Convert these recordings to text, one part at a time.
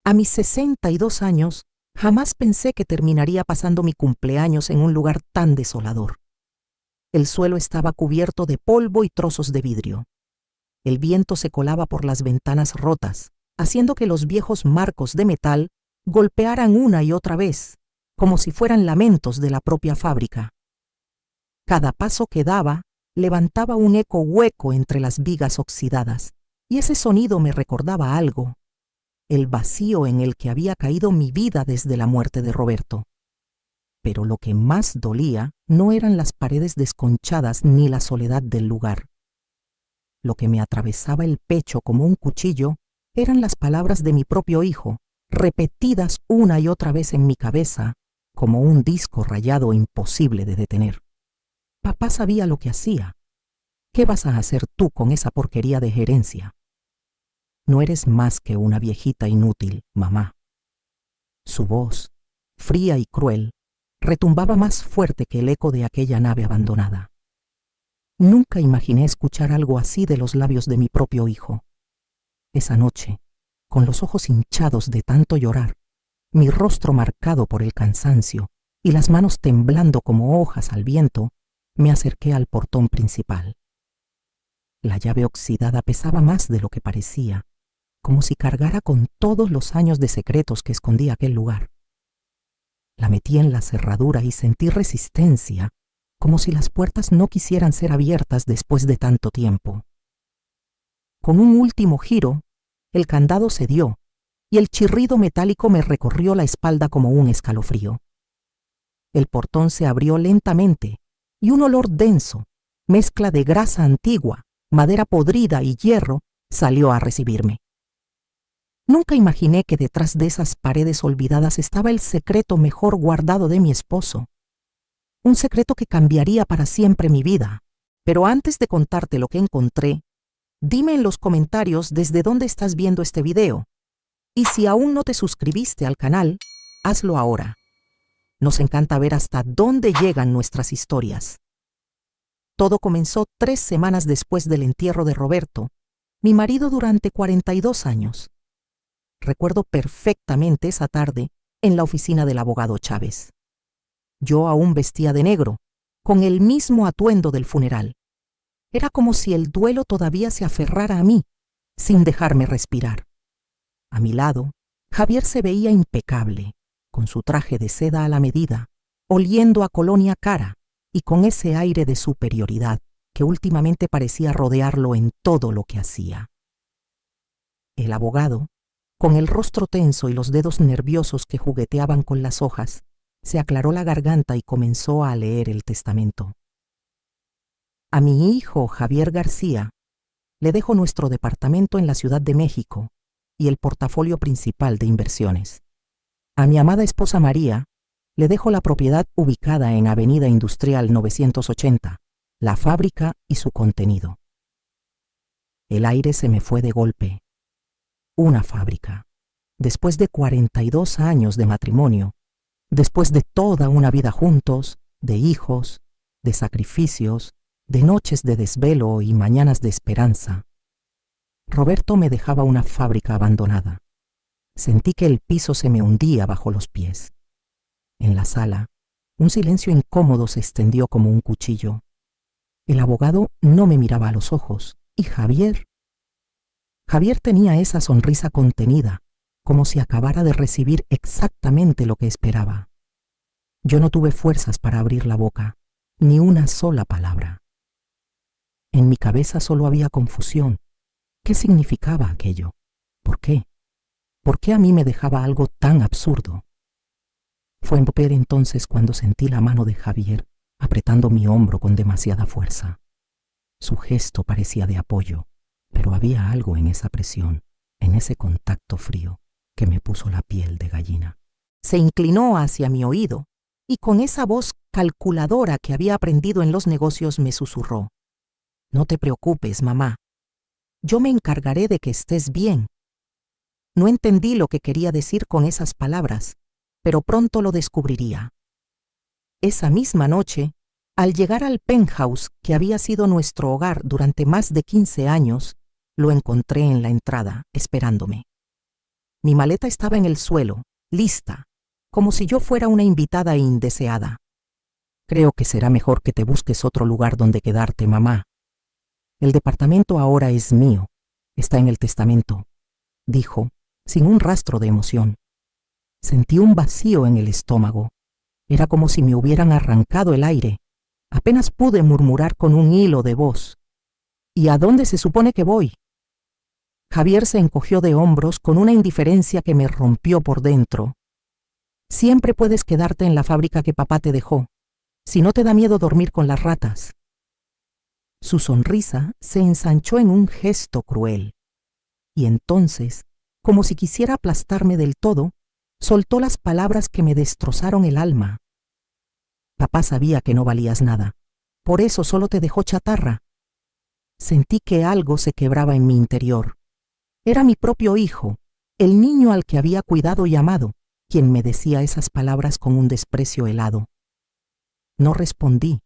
A mis 62 años, jamás pensé que terminaría pasando mi cumpleaños en un lugar tan desolador. El suelo estaba cubierto de polvo y trozos de vidrio. El viento se colaba por las ventanas rotas, haciendo que los viejos marcos de metal golpearan una y otra vez, como si fueran lamentos de la propia fábrica. Cada paso que daba levantaba un eco hueco entre las vigas oxidadas, y ese sonido me recordaba algo, el vacío en el que había caído mi vida desde la muerte de Roberto. Pero lo que más dolía no eran las paredes desconchadas ni la soledad del lugar. Lo que me atravesaba el pecho como un cuchillo eran las palabras de mi propio hijo, repetidas una y otra vez en mi cabeza, como un disco rayado imposible de detener. Papá sabía lo que hacía. ¿Qué vas a hacer tú con esa porquería de gerencia? No eres más que una viejita inútil, mamá. Su voz, fría y cruel, retumbaba más fuerte que el eco de aquella nave abandonada. Nunca imaginé escuchar algo así de los labios de mi propio hijo. Esa noche, con los ojos hinchados de tanto llorar, mi rostro marcado por el cansancio y las manos temblando como hojas al viento, me acerqué al portón principal. La llave oxidada pesaba más de lo que parecía, como si cargara con todos los años de secretos que escondía aquel lugar. La metí en la cerradura y sentí resistencia, como si las puertas no quisieran ser abiertas después de tanto tiempo. Con un último giro, el candado cedió y el chirrido metálico me recorrió la espalda como un escalofrío. El portón se abrió lentamente y un olor denso, mezcla de grasa antigua, madera podrida y hierro, salió a recibirme. Nunca imaginé que detrás de esas paredes olvidadas estaba el secreto mejor guardado de mi esposo. Un secreto que cambiaría para siempre mi vida. Pero antes de contarte lo que encontré, dime en los comentarios desde dónde estás viendo este video. Y si aún no te suscribiste al canal, hazlo ahora. Nos encanta ver hasta dónde llegan nuestras historias. Todo comenzó 3 semanas después del entierro de Roberto, mi marido durante 42 años. Recuerdo perfectamente esa tarde en la oficina del abogado Chávez. Yo aún vestía de negro, con el mismo atuendo del funeral. Era como si el duelo todavía se aferrara a mí, sin dejarme respirar. A mi lado, Javier se veía impecable, con su traje de seda a la medida, oliendo a colonia cara y con ese aire de superioridad que últimamente parecía rodearlo en todo lo que hacía. El abogado, con el rostro tenso y los dedos nerviosos que jugueteaban con las hojas, se aclaró la garganta y comenzó a leer el testamento. A mi hijo Javier García le dejo nuestro departamento en la Ciudad de México y el portafolio principal de inversiones. A mi amada esposa María le dejo la propiedad ubicada en Avenida Industrial 980, la fábrica y su contenido. El aire se me fue de golpe. Una fábrica. Después de 42 años de matrimonio, después de toda una vida juntos, de hijos, de sacrificios, de noches de desvelo y mañanas de esperanza, Roberto me dejaba una fábrica abandonada. Sentí que el piso se me hundía bajo los pies. En la sala, un silencio incómodo se extendió como un cuchillo. El abogado no me miraba a los ojos, y Javier tenía esa sonrisa contenida, como si acabara de recibir exactamente lo que esperaba. Yo no tuve fuerzas para abrir la boca, ni una sola palabra. En mi cabeza solo había confusión. ¿Qué significaba aquello? ¿Por qué? ¿Por qué a mí me dejaba algo tan absurdo? Fue entonces cuando sentí la mano de Javier apretando mi hombro con demasiada fuerza. Su gesto parecía de apoyo, pero había algo en esa presión, en ese contacto frío, que me puso la piel de gallina. Se inclinó hacia mi oído y con esa voz calculadora que había aprendido en los negocios me susurró: «No te preocupes, mamá. Yo me encargaré de que estés bien». No entendí lo que quería decir con esas palabras, pero pronto lo descubriría. Esa misma noche, al llegar al penthouse que había sido nuestro hogar durante más de 15 años, lo encontré en la entrada, esperándome. Mi maleta estaba en el suelo, lista, como si yo fuera una invitada indeseada. Creo que será mejor que te busques otro lugar donde quedarte, mamá. El departamento ahora es mío. Está en el testamento, dijo, sin un rastro de emoción. Sentí un vacío en el estómago. Era como si me hubieran arrancado el aire. Apenas pude murmurar con un hilo de voz. ¿Y a dónde se supone que voy? Javier se encogió de hombros con una indiferencia que me rompió por dentro. Siempre puedes quedarte en la fábrica que papá te dejó, si no te da miedo dormir con las ratas. Su sonrisa se ensanchó en un gesto cruel. Y entonces, como si quisiera aplastarme del todo, soltó las palabras que me destrozaron el alma. Papá sabía que no valías nada, por eso solo te dejó chatarra. Sentí que algo se quebraba en mi interior. Era mi propio hijo, el niño al que había cuidado y amado, quien me decía esas palabras con un desprecio helado. No respondí,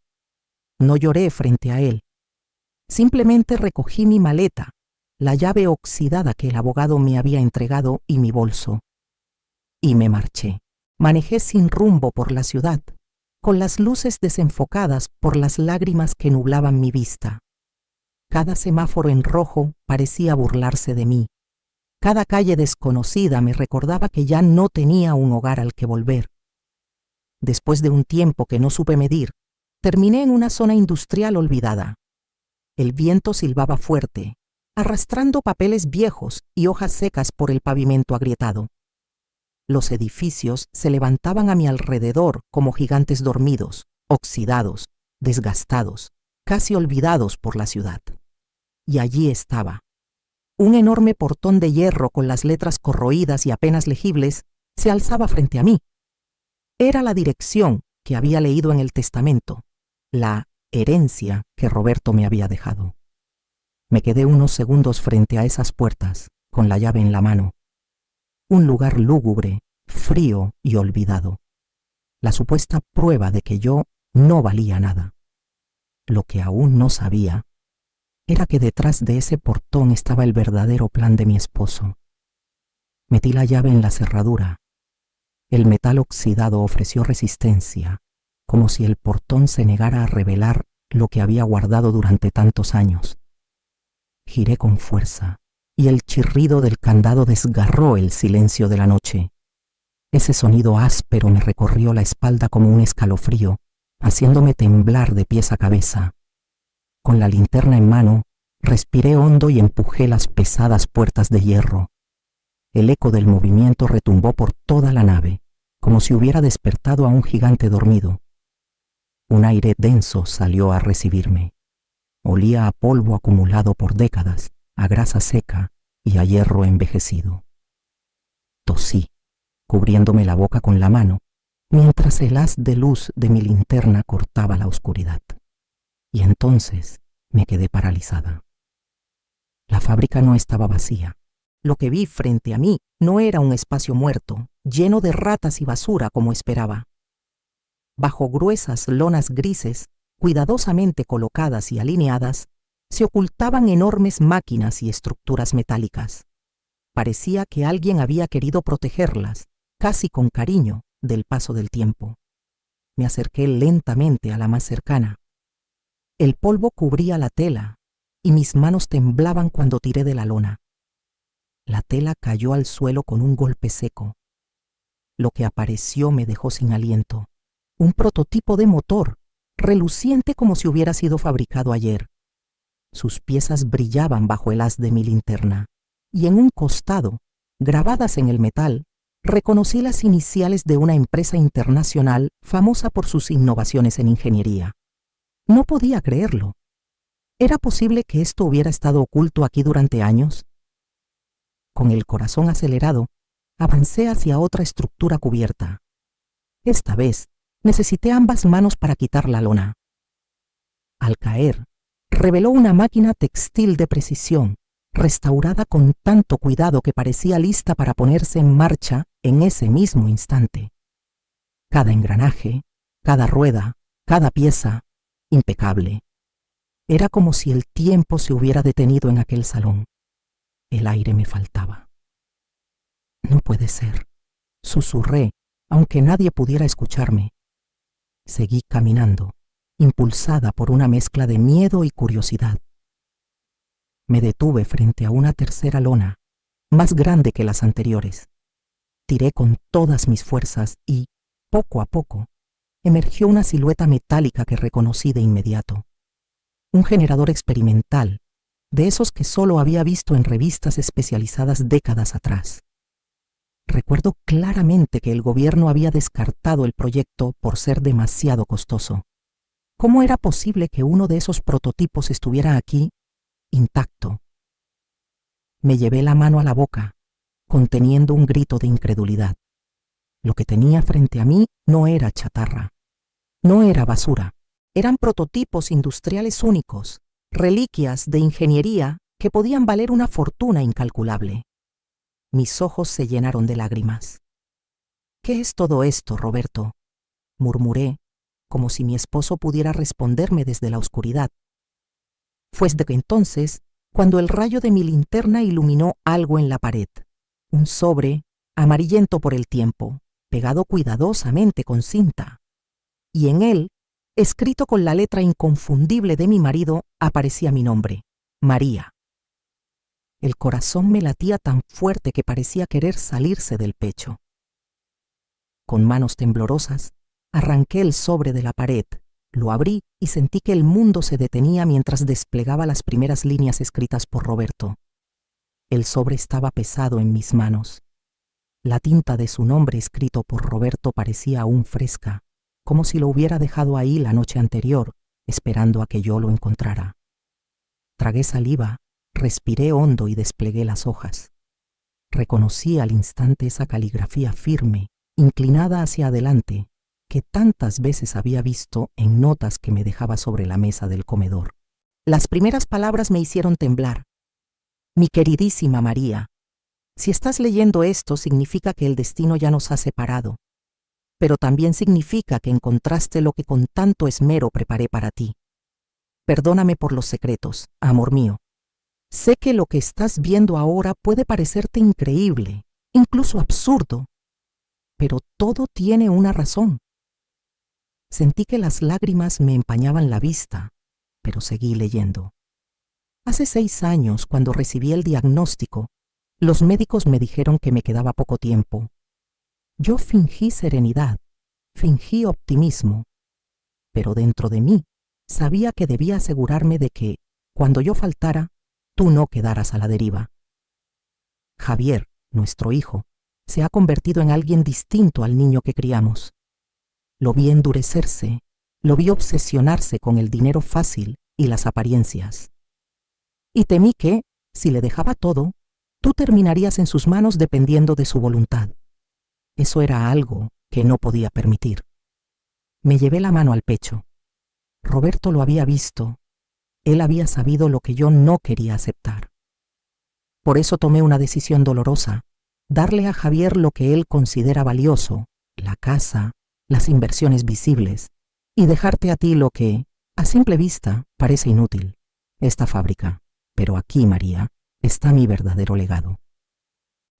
no lloré frente a él. Simplemente recogí mi maleta, la llave oxidada que el abogado me había entregado y mi bolso. Y me marché. Manejé sin rumbo por la ciudad, con las luces desenfocadas por las lágrimas que nublaban mi vista. Cada semáforo en rojo parecía burlarse de mí. Cada calle desconocida me recordaba que ya no tenía un hogar al que volver. Después de un tiempo que no supe medir, terminé en una zona industrial olvidada. El viento silbaba fuerte, arrastrando papeles viejos y hojas secas por el pavimento agrietado. Los edificios se levantaban a mi alrededor como gigantes dormidos, oxidados, desgastados, casi olvidados por la ciudad. Y allí estaba. Un enorme portón de hierro con las letras corroídas y apenas legibles se alzaba frente a mí. Era la dirección que había leído en el testamento, la herencia que Roberto me había dejado. Me quedé unos segundos frente a esas puertas, con la llave en la mano. Un lugar lúgubre, frío y olvidado. La supuesta prueba de que yo no valía nada. Lo que aún no sabía era que detrás de ese portón estaba el verdadero plan de mi esposo. Metí la llave en la cerradura. El metal oxidado ofreció resistencia, como si el portón se negara a revelar lo que había guardado durante tantos años. Giré con fuerza, y el chirrido del candado desgarró el silencio de la noche. Ese sonido áspero me recorrió la espalda como un escalofrío, haciéndome temblar de pies a cabeza. Con la linterna en mano, respiré hondo y empujé las pesadas puertas de hierro. El eco del movimiento retumbó por toda la nave, como si hubiera despertado a un gigante dormido. Un aire denso salió a recibirme. Olía a polvo acumulado por décadas, a grasa seca y a hierro envejecido. Tosí, cubriéndome la boca con la mano, mientras el haz de luz de mi linterna cortaba la oscuridad. Y entonces me quedé paralizada. La fábrica no estaba vacía. Lo que vi frente a mí no era un espacio muerto, lleno de ratas y basura como esperaba. Bajo gruesas lonas grises, cuidadosamente colocadas y alineadas, se ocultaban enormes máquinas y estructuras metálicas. Parecía que alguien había querido protegerlas, casi con cariño, del paso del tiempo. Me acerqué lentamente a la más cercana. El polvo cubría la tela y mis manos temblaban cuando tiré de la lona. La tela cayó al suelo con un golpe seco. Lo que apareció me dejó sin aliento. Un prototipo de motor, reluciente como si hubiera sido fabricado ayer. Sus piezas brillaban bajo el haz de mi linterna, y en un costado, grabadas en el metal, reconocí las iniciales de una empresa internacional famosa por sus innovaciones en ingeniería. No podía creerlo. ¿Era posible que esto hubiera estado oculto aquí durante años? Con el corazón acelerado, avancé hacia otra estructura cubierta. Esta vez, necesité ambas manos para quitar la lona. Al caer, reveló una máquina textil de precisión, restaurada con tanto cuidado que parecía lista para ponerse en marcha en ese mismo instante. Cada engranaje, cada rueda, cada pieza, impecable. Era como si el tiempo se hubiera detenido en aquel salón. El aire me faltaba. puede ser, susurré, aunque nadie pudiera escucharme. Seguí caminando, impulsada por una mezcla de miedo y curiosidad. Me detuve frente a una tercera lona, más grande que las anteriores. Tiré con todas mis fuerzas y, poco a poco, emergió una silueta metálica que reconocí de inmediato. Un generador experimental, de esos que solo había visto en revistas especializadas décadas atrás. Recuerdo claramente que el gobierno había descartado el proyecto por ser demasiado costoso. ¿Cómo era posible que uno de esos prototipos estuviera aquí, intacto? Me llevé la mano a la boca, conteniendo un grito de incredulidad. Lo que tenía frente a mí no era chatarra, no era basura, eran prototipos industriales únicos, reliquias de ingeniería que podían valer una fortuna incalculable. Mis ojos se llenaron de lágrimas. ¿Qué es todo esto, Roberto?, murmuré, como si mi esposo pudiera responderme desde la oscuridad. Fue desde entonces cuando el rayo de mi linterna iluminó algo en la pared. Un sobre, amarillento por el tiempo, pegado cuidadosamente con cinta. Y en él, escrito con la letra inconfundible de mi marido, aparecía mi nombre, María. El corazón me latía tan fuerte que parecía querer salirse del pecho. Con manos temblorosas, arranqué el sobre de la pared, lo abrí y sentí que el mundo se detenía mientras desplegaba las primeras líneas escritas por Roberto. El sobre estaba pesado en mis manos. La tinta de su nombre escrito por Roberto parecía aún fresca, como si lo hubiera dejado ahí la noche anterior, esperando a que yo lo encontrara. Tragué saliva, respiré hondo y desplegué las hojas. Reconocí al instante esa caligrafía firme, inclinada hacia adelante, que tantas veces había visto en notas que me dejaba sobre la mesa del comedor. Las primeras palabras me hicieron temblar. Mi queridísima María, si estás leyendo esto significa que el destino ya nos ha separado, pero también significa que encontraste lo que con tanto esmero preparé para ti. Perdóname por los secretos, amor mío. Sé que lo que estás viendo ahora puede parecerte increíble, incluso absurdo, pero todo tiene una razón. Sentí que las lágrimas me empañaban la vista, pero seguí leyendo. Hace 6 años, cuando recibí el diagnóstico, los médicos me dijeron que me quedaba poco tiempo. Yo fingí serenidad, fingí optimismo, pero dentro de mí sabía que debía asegurarme de que, cuando yo faltara, tú no quedaras a la deriva. Javier, nuestro hijo, se ha convertido en alguien distinto al niño que criamos. Lo vi endurecerse, lo vi obsesionarse con el dinero fácil y las apariencias. Y temí que, si le dejaba todo, tú terminarías en sus manos dependiendo de su voluntad. Eso era algo que no podía permitir. Me llevé la mano al pecho. Roberto lo había visto. Él había sabido lo que yo no quería aceptar. Por eso tomé una decisión dolorosa, darle a Javier lo que él considera valioso, la casa, las inversiones visibles, y dejarte a ti lo que, a simple vista, parece inútil, esta fábrica. Pero aquí, María, está mi verdadero legado.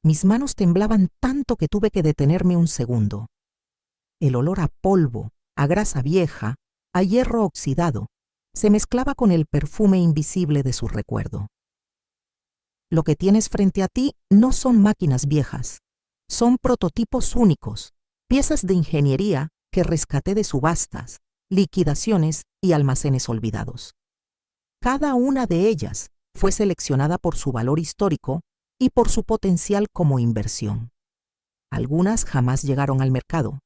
Mis manos temblaban tanto que tuve que detenerme un segundo. El olor a polvo, a grasa vieja, a hierro oxidado, se mezclaba con el perfume invisible de su recuerdo. Lo que tienes frente a ti no son máquinas viejas, son prototipos únicos, piezas de ingeniería que rescaté de subastas, liquidaciones y almacenes olvidados. Cada una de ellas fue seleccionada por su valor histórico y por su potencial como inversión. Algunas jamás llegaron al mercado.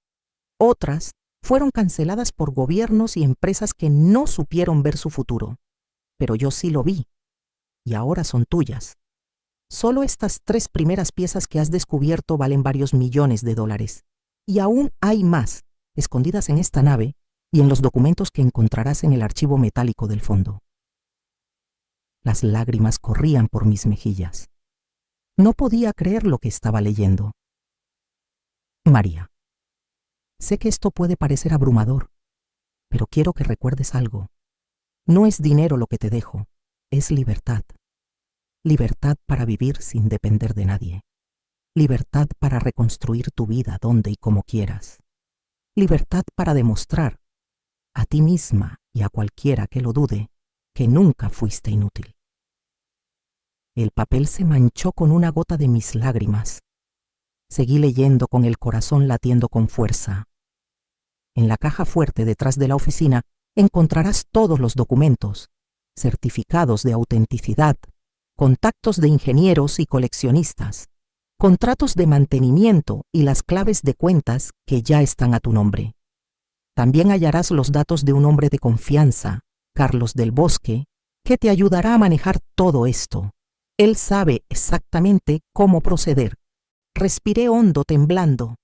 Otras fueron canceladas por gobiernos y empresas que no supieron ver su futuro. Pero yo sí lo vi, y ahora son tuyas. Solo estas 3 primeras piezas que has descubierto valen varios millones de dólares. Y aún hay más, escondidas en esta nave y en los documentos que encontrarás en el archivo metálico del fondo. Las lágrimas corrían por mis mejillas. No podía creer lo que estaba leyendo. María, sé que esto puede parecer abrumador, pero quiero que recuerdes algo. No es dinero lo que te dejo, es libertad. Libertad para vivir sin depender de nadie. Libertad para reconstruir tu vida donde y como quieras. Libertad para demostrar a ti misma y a cualquiera que lo dude que nunca fuiste inútil. El papel se manchó con una gota de mis lágrimas. Seguí leyendo con el corazón latiendo con fuerza. En la caja fuerte detrás de la oficina encontrarás todos los documentos, certificados de autenticidad, contactos de ingenieros y coleccionistas, contratos de mantenimiento y las claves de cuentas que ya están a tu nombre. También hallarás los datos de un hombre de confianza, Carlos del Bosque, que te ayudará a manejar todo esto. Él sabe exactamente cómo proceder. Respiré hondo, temblando.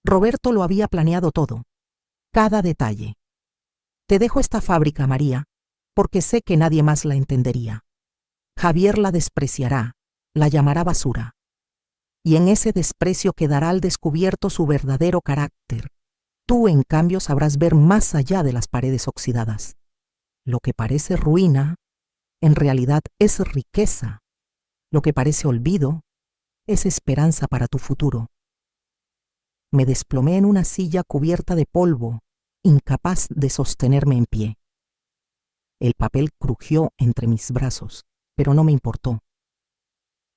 Roberto lo había planeado todo, cada detalle. Te dejo esta fábrica, María, porque sé que nadie más la entendería. Javier la despreciará, la llamará basura. Y en ese desprecio quedará al descubierto su verdadero carácter. Tú, en cambio, sabrás ver más allá de las paredes oxidadas. Lo que parece ruina, en realidad es riqueza. Lo que parece olvido, es esperanza para tu futuro. Me desplomé en una silla cubierta de polvo, incapaz de sostenerme en pie. El papel crujió entre mis brazos, pero no me importó.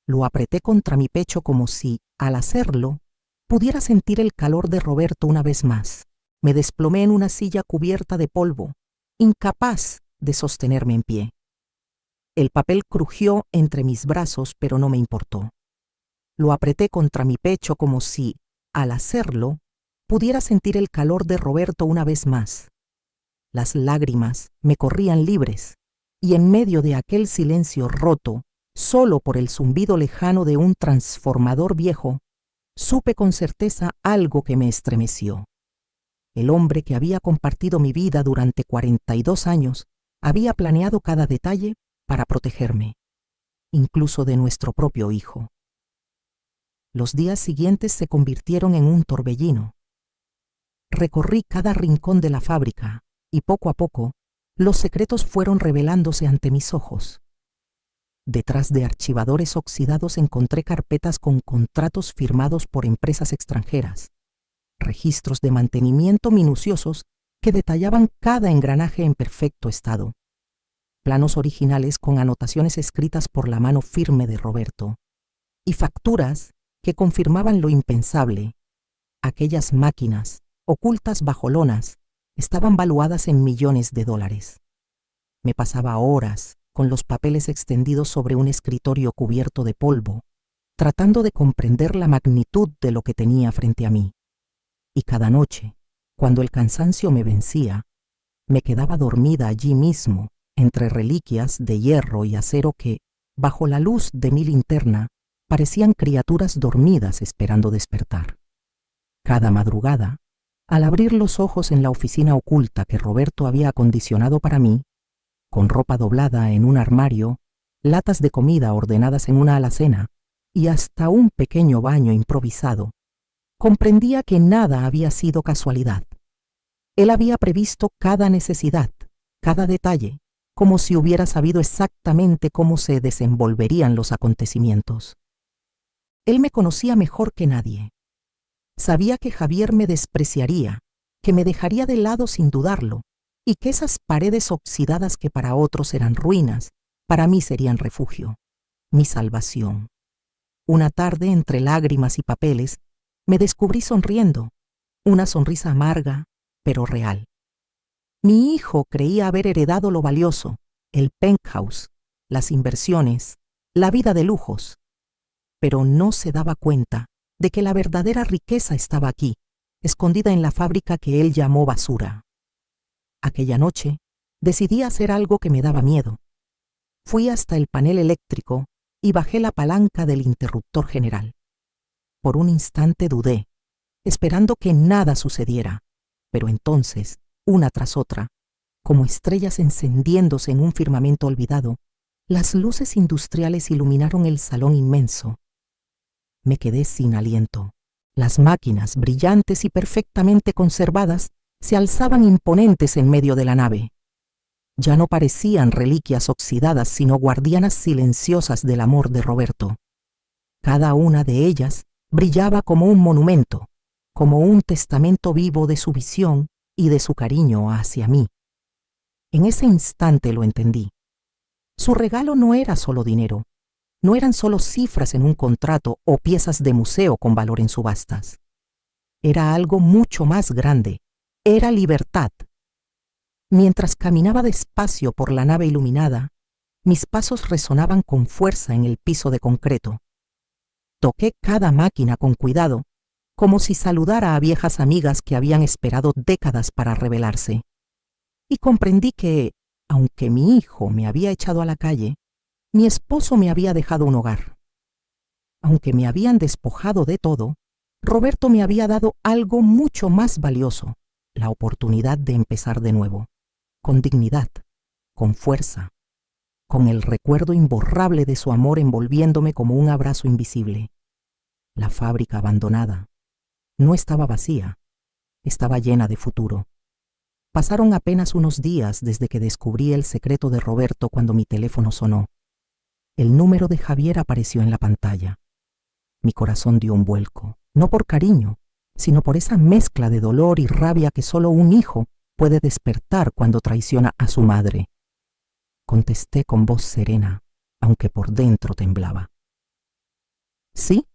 Lo apreté contra mi pecho como si, al hacerlo, pudiera sentir el calor de Roberto una vez más. Me desplomé en una silla cubierta de polvo, incapaz de sostenerme en pie. El papel crujió entre mis brazos, pero no me importó. Lo apreté contra mi pecho como si, al hacerlo, pudiera sentir el calor de Roberto una vez más. Las lágrimas me corrían libres, y en medio de aquel silencio roto, solo por el zumbido lejano de un transformador viejo, supe con certeza algo que me estremeció. El hombre que había compartido mi vida durante 42 años había planeado cada detalle para protegerme, incluso de nuestro propio hijo. Los días siguientes se convirtieron en un torbellino. Recorrí cada rincón de la fábrica y poco a poco los secretos fueron revelándose ante mis ojos. Detrás de archivadores oxidados encontré carpetas con contratos firmados por empresas extranjeras, registros de mantenimiento minuciosos que detallaban cada engranaje en perfecto estado, planos originales con anotaciones escritas por la mano firme de Roberto, y facturas que confirmaban lo impensable. Aquellas máquinas, ocultas bajo lonas, estaban valuadas en millones de dólares. Me pasaba horas con los papeles extendidos sobre un escritorio cubierto de polvo, tratando de comprender la magnitud de lo que tenía frente a mí. Y cada noche, cuando el cansancio me vencía, me quedaba dormida allí mismo, entre reliquias de hierro y acero que, bajo la luz de mi linterna, parecían criaturas dormidas esperando despertar. Cada madrugada, al abrir los ojos en la oficina oculta que Roberto había acondicionado para mí, con ropa doblada en un armario, latas de comida ordenadas en una alacena y hasta un pequeño baño improvisado, comprendía que nada había sido casualidad. Él había previsto cada necesidad, cada detalle, como si hubiera sabido exactamente cómo se desenvolverían los acontecimientos. Él me conocía mejor que nadie. Sabía que Javier me despreciaría, que me dejaría de lado sin dudarlo, y que esas paredes oxidadas que para otros eran ruinas, para mí serían refugio, mi salvación. Una tarde, entre lágrimas y papeles, me descubrí sonriendo, una sonrisa amarga, pero real. Mi hijo creía haber heredado lo valioso, el penthouse, las inversiones, la vida de lujos, pero no se daba cuenta de que la verdadera riqueza estaba aquí, escondida en la fábrica que él llamó basura. Aquella noche, decidí hacer algo que me daba miedo. Fui hasta el panel eléctrico y bajé la palanca del interruptor general. Por un instante dudé, esperando que nada sucediera, pero entonces, una tras otra, como estrellas encendiéndose en un firmamento olvidado, las luces industriales iluminaron el salón inmenso. Me quedé sin aliento. Las máquinas, brillantes y perfectamente conservadas, se alzaban imponentes en medio de la nave. Ya no parecían reliquias oxidadas, sino guardianas silenciosas del amor de Roberto. Cada una de ellas Brillaba como un monumento, como un testamento vivo de su visión y de su cariño hacia mí. En ese instante lo entendí. Su regalo no era solo dinero, no eran solo cifras en un contrato o piezas de museo con valor en subastas. Era algo mucho más grande, era libertad. Mientras caminaba despacio por la nave iluminada, mis pasos resonaban con fuerza en el piso de concreto. Toqué cada máquina con cuidado, como si saludara a viejas amigas que habían esperado décadas para revelarse. Y comprendí que, aunque mi hijo me había echado a la calle, mi esposo me había dejado un hogar. Aunque me habían despojado de todo, Roberto me había dado algo mucho más valioso, la oportunidad de empezar de nuevo, con dignidad, con fuerza, con el recuerdo imborrable de su amor envolviéndome como un abrazo invisible. La fábrica abandonada no estaba vacía, estaba llena de futuro. Pasaron apenas unos días desde que descubrí el secreto de Roberto cuando mi teléfono sonó. El número de Javier apareció en la pantalla. Mi corazón dio un vuelco, no por cariño, sino por esa mezcla de dolor y rabia que solo un hijo puede despertar cuando traiciona a su madre. Contesté con voz serena, aunque por dentro temblaba. ¿Sí?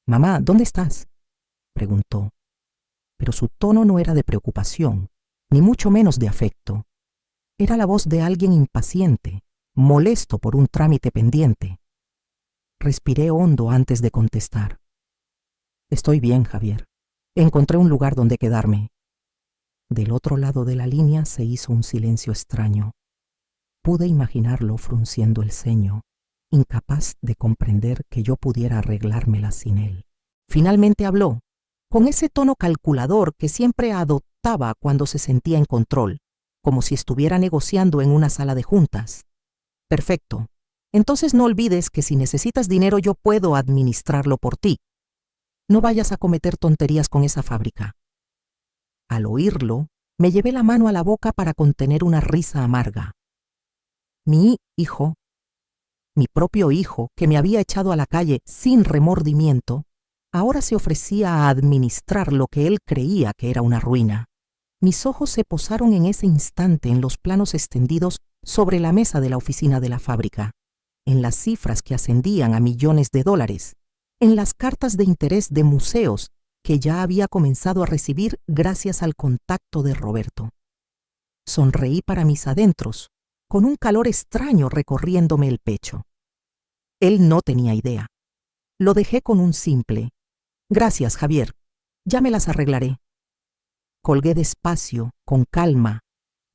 Mamá, ¿dónde estás?, preguntó, pero su tono no era de preocupación, ni mucho menos de afecto. Era la voz de alguien impaciente, molesto por un trámite pendiente. Respiré hondo antes de contestar. Estoy bien, Javier. Encontré un lugar donde quedarme. Del otro lado de la línea se hizo un silencio extraño. Pude imaginarlo frunciendo el ceño, incapaz de comprender que yo pudiera arreglármela sin él. Finalmente habló, con ese tono calculador que siempre adoptaba cuando se sentía en control, como si estuviera negociando en una sala de juntas. Perfecto. Entonces no olvides que si necesitas dinero yo puedo administrarlo por ti. No vayas a cometer tonterías con esa fábrica. Al oírlo, me llevé la mano a la boca para contener una risa amarga. Mi hijo, mi propio hijo, que me había echado a la calle sin remordimiento, ahora se ofrecía a administrar lo que él creía que era una ruina. Mis ojos se posaron en ese instante en los planos extendidos sobre la mesa de la oficina de la fábrica, en las cifras que ascendían a millones de dólares, en las cartas de interés de museos que ya había comenzado a recibir gracias al contacto de Roberto. Sonreí para mis adentros, con un calor extraño recorriéndome el pecho. Él no tenía idea. Lo dejé con un simple: gracias, Javier, ya me las arreglaré. Colgué despacio, con calma,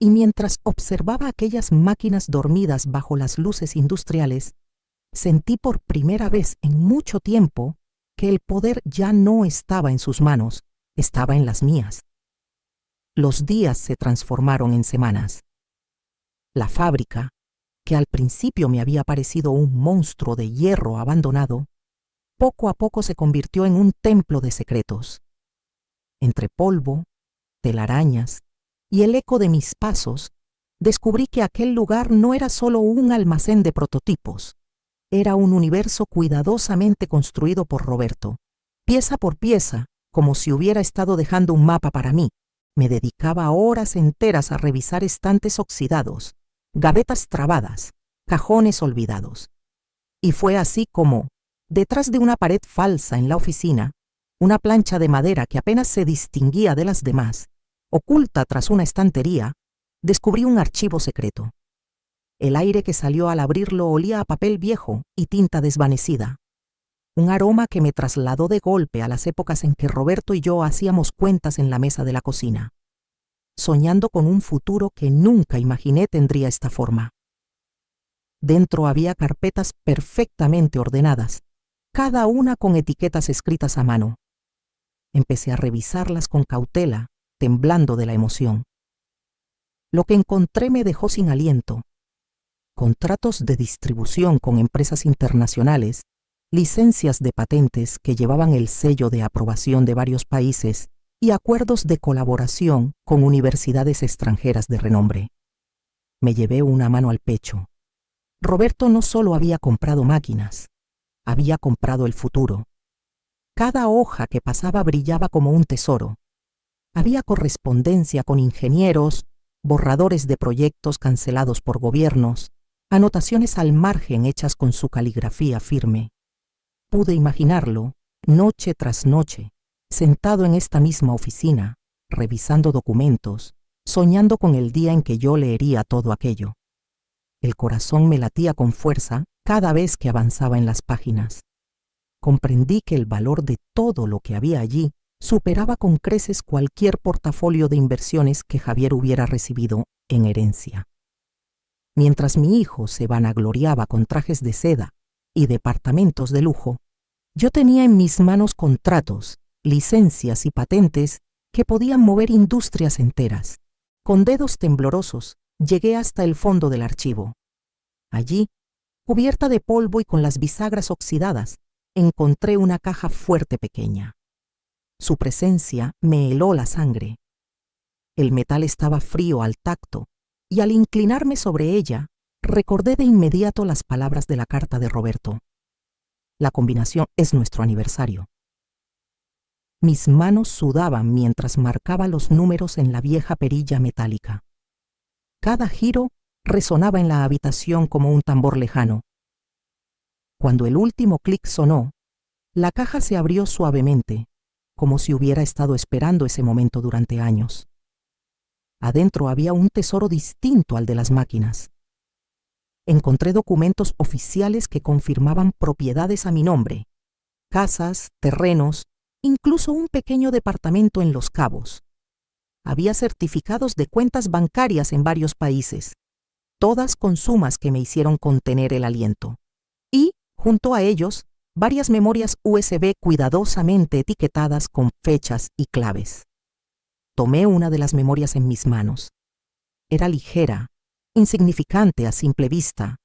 y mientras observaba aquellas máquinas dormidas bajo las luces industriales, sentí por primera vez en mucho tiempo que el poder ya no estaba en sus manos, estaba en las mías. Los días se transformaron en semanas. La fábrica, que al principio me había parecido un monstruo de hierro abandonado, poco a poco se convirtió en un templo de secretos. Entre polvo, telarañas y el eco de mis pasos, descubrí que aquel lugar no era solo un almacén de prototipos. Era un universo cuidadosamente construido por Roberto, pieza por pieza, como si hubiera estado dejando un mapa para mí. Me dedicaba horas enteras a revisar estantes oxidados, gavetas trabadas, cajones olvidados. Y fue así como, detrás de una pared falsa en la oficina, una plancha de madera que apenas se distinguía de las demás, oculta tras una estantería, descubrí un archivo secreto. El aire que salió al abrirlo olía a papel viejo y tinta desvanecida. Un aroma que me trasladó de golpe a las épocas en que Roberto y yo hacíamos cuentas en la mesa de la cocina, soñando con un futuro que nunca imaginé tendría esta forma. Dentro había carpetas perfectamente ordenadas, cada una con etiquetas escritas a mano. Empecé a revisarlas con cautela, temblando de la emoción. Lo que encontré me dejó sin aliento. Contratos de distribución con empresas internacionales, licencias de patentes que llevaban el sello de aprobación de varios países y acuerdos de colaboración con universidades extranjeras de renombre. Me llevé una mano al pecho. Roberto no solo había comprado máquinas, había comprado el futuro. Cada hoja que pasaba brillaba como un tesoro. Había correspondencia con ingenieros, borradores de proyectos cancelados por gobiernos, anotaciones al margen hechas con su caligrafía firme. Pude imaginarlo, noche tras noche, sentado en esta misma oficina, revisando documentos, soñando con el día en que yo leería todo aquello. El corazón me latía con fuerza cada vez que avanzaba en las páginas. Comprendí que el valor de todo lo que había allí superaba con creces cualquier portafolio de inversiones que Javier hubiera recibido en herencia. Mientras mi hijo se vanagloriaba con trajes de seda y departamentos de lujo, yo tenía en mis manos contratos, licencias y patentes que podían mover industrias enteras. Con dedos temblorosos, llegué hasta el fondo del archivo. Allí, cubierta de polvo y con las bisagras oxidadas, encontré una caja fuerte pequeña. Su presencia me heló la sangre. El metal estaba frío al tacto, y al inclinarme sobre ella, recordé de inmediato las palabras de la carta de Roberto. La combinación es nuestro aniversario. Mis manos sudaban mientras marcaba los números en la vieja perilla metálica. Cada giro resonaba en la habitación como un tambor lejano. Cuando el último clic sonó, la caja se abrió suavemente, como si hubiera estado esperando ese momento durante años. Adentro había un tesoro distinto al de las máquinas. Encontré documentos oficiales que confirmaban propiedades a mi nombre, casas, terrenos, incluso un pequeño departamento en Los Cabos. Había certificados de cuentas bancarias en varios países, todas con sumas que me hicieron contener el aliento. Y, junto a ellos, varias memorias USB cuidadosamente etiquetadas con fechas y claves. Tomé una de las memorias en mis manos. Era ligera, insignificante a simple vista,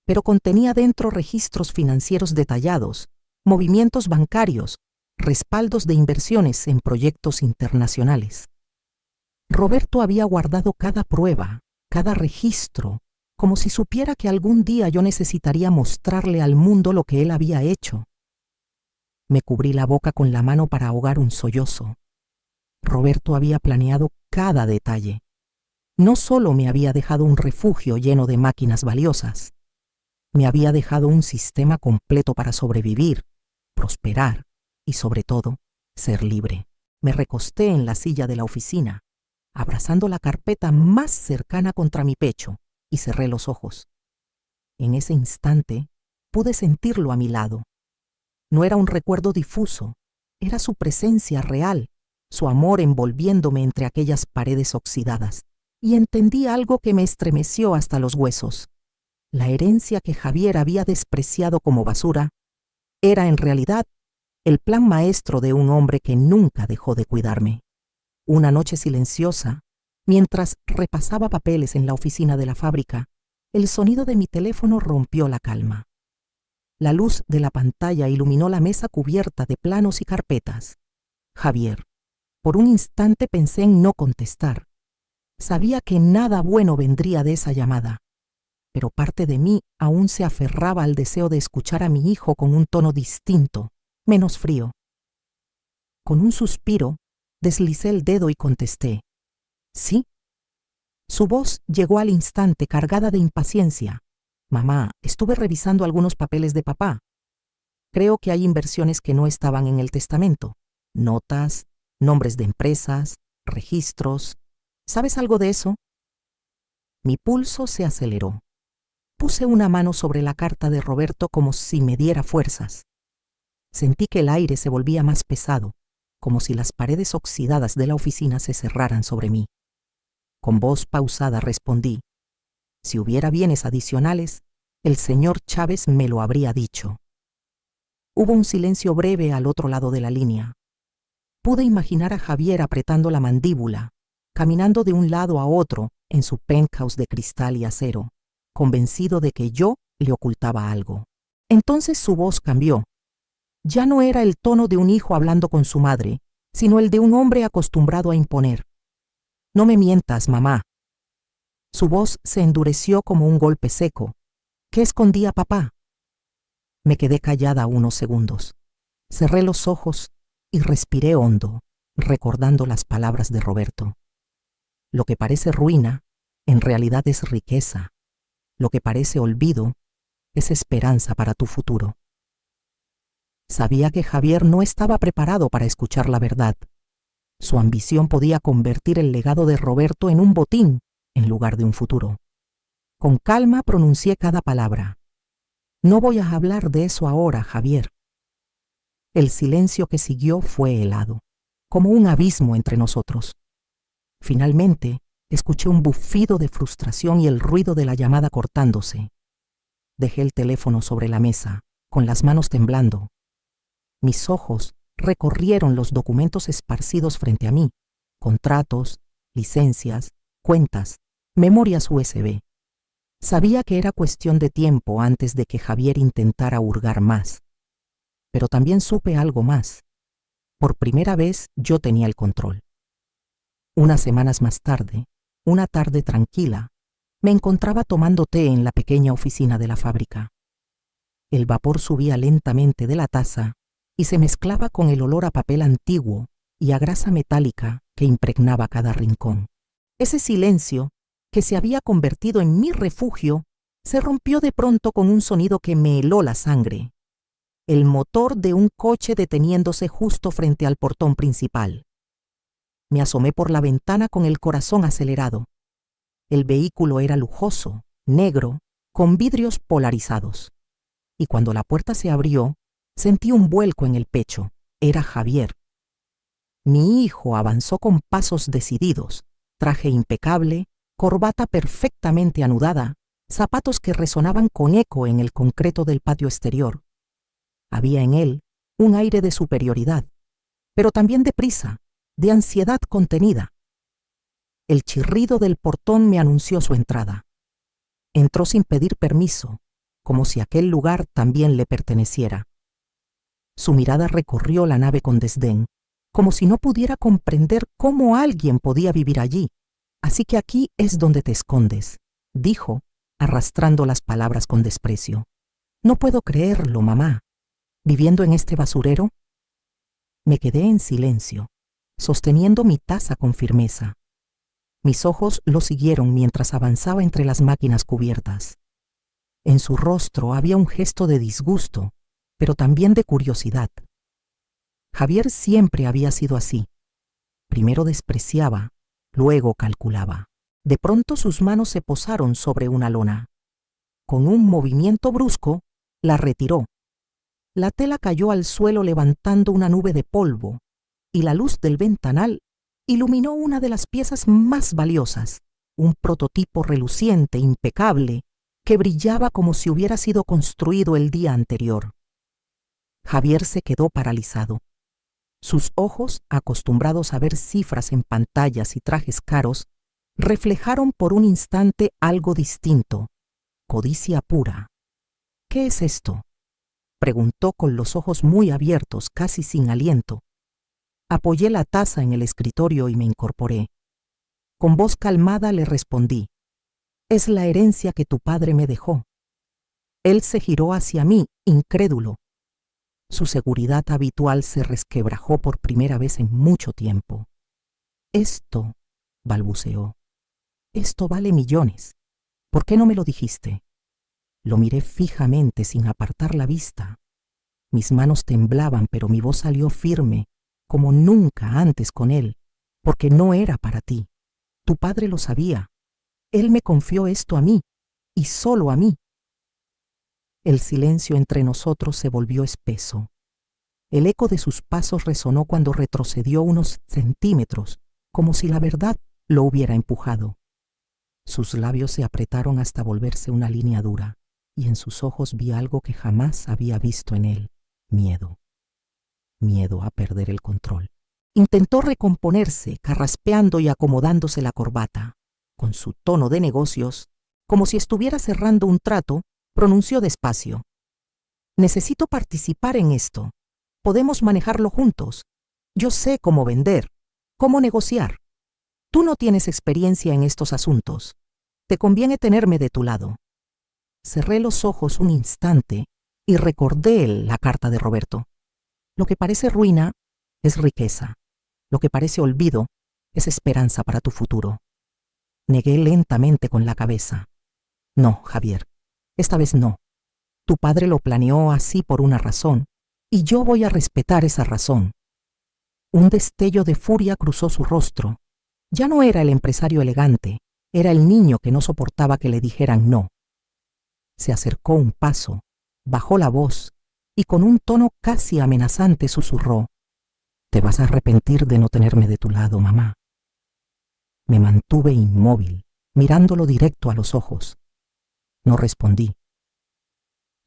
pero contenía dentro registros financieros detallados, movimientos bancarios, respaldos de inversiones en proyectos internacionales. Roberto había guardado cada prueba, cada registro, como si supiera que algún día yo necesitaría mostrarle al mundo lo que él había hecho. Me cubrí la boca con la mano para ahogar un sollozo. Roberto había planeado cada detalle. No solo me había dejado un refugio lleno de máquinas valiosas, me había dejado un sistema completo para sobrevivir, prosperar y, sobre todo, ser libre. Me recosté en la silla de la oficina, abrazando la carpeta más cercana contra mi pecho, y cerré los ojos. En ese instante, pude sentirlo a mi lado. No era un recuerdo difuso, era su presencia real, su amor envolviéndome entre aquellas paredes oxidadas, y entendí algo que me estremeció hasta los huesos. La herencia que Javier había despreciado como basura era en realidad el plan maestro de un hombre que nunca dejó de cuidarme. Una noche silenciosa, mientras repasaba papeles en la oficina de la fábrica, el sonido de mi teléfono rompió la calma. La luz de la pantalla iluminó la mesa cubierta de planos y carpetas. Javier. Por un instante pensé en no contestar. Sabía que nada bueno vendría de esa llamada, pero parte de mí aún se aferraba al deseo de escuchar a mi hijo con un tono distinto, menos frío. Con un suspiro, deslicé el dedo y contesté. ¿Sí? Su voz llegó al instante cargada de impaciencia. Mamá, estuve revisando algunos papeles de papá. Creo que hay inversiones que no estaban en el testamento. Notas, nombres de empresas, registros. ¿Sabes algo de eso? Mi pulso se aceleró. Puse una mano sobre la carta de Roberto como si me diera fuerzas. Sentí que el aire se volvía más pesado, como si las paredes oxidadas de la oficina se cerraran sobre mí. Con voz pausada respondí. Si hubiera bienes adicionales, el señor Chávez me lo habría dicho. Hubo un silencio breve al otro lado de la línea. Pude imaginar a Javier apretando la mandíbula, caminando de un lado a otro en su penthouse de cristal y acero, convencido de que yo le ocultaba algo. Entonces su voz cambió. Ya no era el tono de un hijo hablando con su madre, sino el de un hombre acostumbrado a imponer. No me mientas, mamá. Su voz se endureció como un golpe seco. ¿Qué escondía papá? Me quedé callada unos segundos. Cerré los ojos y respiré hondo, recordando las palabras de Roberto. Lo que parece ruina, en realidad es riqueza. Lo que parece olvido, es esperanza para tu futuro. Sabía que Javier no estaba preparado para escuchar la verdad. Su ambición podía convertir el legado de Roberto en un botín en lugar de un futuro. Con calma pronuncié cada palabra. No voy a hablar de eso ahora, Javier. El silencio que siguió fue helado, como un abismo entre nosotros. Finalmente, escuché un bufido de frustración y el ruido de la llamada cortándose. Dejé el teléfono sobre la mesa, con las manos temblando. Mis ojos recorrieron los documentos esparcidos frente a mí, contratos, licencias, cuentas, memorias USB. Sabía que era cuestión de tiempo antes de que Javier intentara hurgar más. Pero también supe algo más. Por primera vez yo tenía el control. Unas semanas más tarde, una tarde tranquila, me encontraba tomando té en la pequeña oficina de la fábrica. El vapor subía lentamente de la taza y se mezclaba con el olor a papel antiguo y a grasa metálica que impregnaba cada rincón. Ese silencio, que se había convertido en mi refugio, se rompió de pronto con un sonido que me heló la sangre. El motor de un coche deteniéndose justo frente al portón principal. Me asomé por la ventana con el corazón acelerado. El vehículo era lujoso, negro, con vidrios polarizados. Y cuando la puerta se abrió, sentí un vuelco en el pecho. Era Javier. Mi hijo avanzó con pasos decididos, traje impecable, corbata perfectamente anudada, zapatos que resonaban con eco en el concreto del patio exterior. Había en él un aire de superioridad, pero también de prisa, de ansiedad contenida. El chirrido del portón me anunció su entrada. Entró sin pedir permiso, como si aquel lugar también le perteneciera. Su mirada recorrió la nave con desdén, como si no pudiera comprender cómo alguien podía vivir allí. Así que aquí es donde te escondes, dijo, arrastrando las palabras con desprecio. No puedo creerlo, mamá. ¿Viviendo en este basurero? Me quedé en silencio, sosteniendo mi taza con firmeza. Mis ojos lo siguieron mientras avanzaba entre las máquinas cubiertas. En su rostro había un gesto de disgusto, pero también de curiosidad. Javier siempre había sido así. Primero despreciaba, luego calculaba. De pronto sus manos se posaron sobre una lona. Con un movimiento brusco, la retiró. La tela cayó al suelo levantando una nube de polvo, y la luz del ventanal iluminó una de las piezas más valiosas, un prototipo reluciente, impecable, que brillaba como si hubiera sido construido el día anterior. Javier se quedó paralizado. Sus ojos, acostumbrados a ver cifras en pantallas y trajes caros, reflejaron por un instante algo distinto, codicia pura. ¿Qué es esto?, preguntó con los ojos muy abiertos, casi sin aliento. Apoyé la taza en el escritorio y me incorporé. Con voz calmada le respondí: es la herencia que tu padre me dejó. Él se giró hacia mí, incrédulo. Su seguridad habitual se resquebrajó por primera vez en mucho tiempo. Esto, balbuceó, esto vale millones. ¿Por qué no me lo dijiste? Lo miré fijamente sin apartar la vista. Mis manos temblaban, pero mi voz salió firme, como nunca antes con él, porque no era para ti. Tu padre lo sabía. Él me confió esto a mí, y solo a mí. El silencio entre nosotros se volvió espeso. El eco de sus pasos resonó cuando retrocedió unos centímetros, como si la verdad lo hubiera empujado. Sus labios se apretaron hasta volverse una línea dura, y en sus ojos vi algo que jamás había visto en él: miedo. Miedo a perder el control. Intentó recomponerse, carraspeando y acomodándose la corbata. Con su tono de negocios, como si estuviera cerrando un trato, pronunció despacio: necesito participar en esto. Podemos manejarlo juntos. Yo sé cómo vender, cómo negociar. Tú no tienes experiencia en estos asuntos. Te conviene tenerme de tu lado. Cerré los ojos un instante y recordé la carta de Roberto. Lo que parece ruina es riqueza. Lo que parece olvido es esperanza para tu futuro. Negué lentamente con la cabeza. No, Javier, esta vez no. Tu padre lo planeó así por una razón, y yo voy a respetar esa razón. Un destello de furia cruzó su rostro. Ya no era el empresario elegante, era el niño que no soportaba que le dijeran no. Se acercó un paso, bajó la voz y con un tono casi amenazante susurró: «Te vas a arrepentir de no tenerme de tu lado, mamá». Me mantuve inmóvil, mirándolo directo a los ojos. No respondí.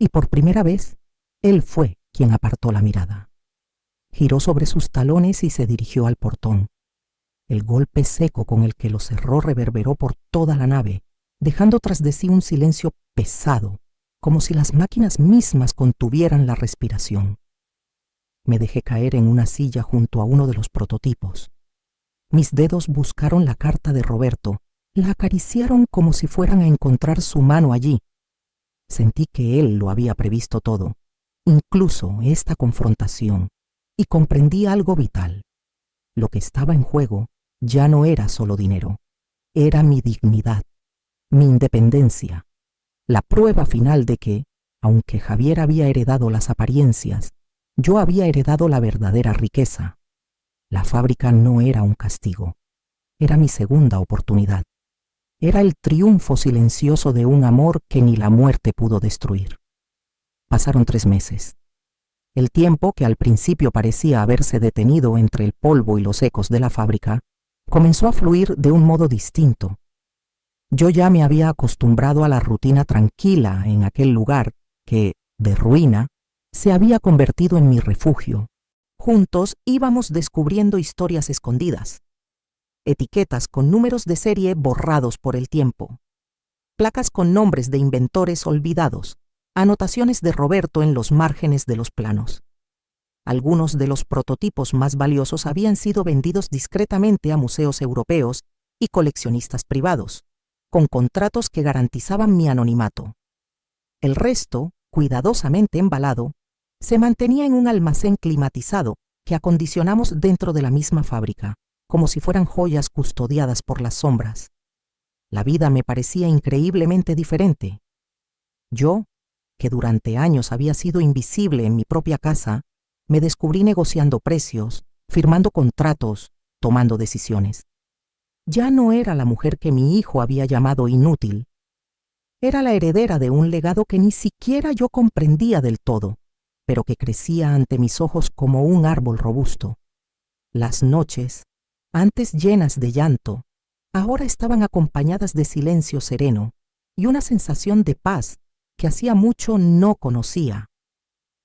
Y por primera vez, él fue quien apartó la mirada. Giró sobre sus talones y se dirigió al portón. El golpe seco con el que lo cerró reverberó por toda la nave, dejando tras de sí un silencio pesado, como si las máquinas mismas contuvieran la respiración. Me dejé caer en una silla junto a uno de los prototipos. Mis dedos buscaron la carta de Roberto, la acariciaron como si fueran a encontrar su mano allí. Sentí que él lo había previsto todo, incluso esta confrontación, y comprendí algo vital. Lo que estaba en juego ya no era solo dinero, era mi dignidad, mi independencia, la prueba final de que, aunque Javier había heredado las apariencias, yo había heredado la verdadera riqueza. La fábrica no era un castigo, era mi segunda oportunidad. Era el triunfo silencioso de un amor que ni la muerte pudo destruir. Pasaron 3 meses. El tiempo, que al principio parecía haberse detenido entre el polvo y los ecos de la fábrica, comenzó a fluir de un modo distinto. Yo ya me había acostumbrado a la rutina tranquila en aquel lugar que, de ruina, se había convertido en mi refugio. Juntos íbamos descubriendo historias escondidas, etiquetas con números de serie borrados por el tiempo, placas con nombres de inventores olvidados, anotaciones de Roberto en los márgenes de los planos. Algunos de los prototipos más valiosos habían sido vendidos discretamente a museos europeos y coleccionistas privados, con contratos que garantizaban mi anonimato. El resto, cuidadosamente embalado, se mantenía en un almacén climatizado que acondicionamos dentro de la misma fábrica, como si fueran joyas custodiadas por las sombras. La vida me parecía increíblemente diferente. Yo, que durante años había sido invisible en mi propia casa, me descubrí negociando precios, firmando contratos, tomando decisiones. Ya no era la mujer que mi hijo había llamado inútil. Era la heredera de un legado que ni siquiera yo comprendía del todo, pero que crecía ante mis ojos como un árbol robusto. Las noches, antes llenas de llanto, ahora estaban acompañadas de silencio sereno y una sensación de paz que hacía mucho no conocía.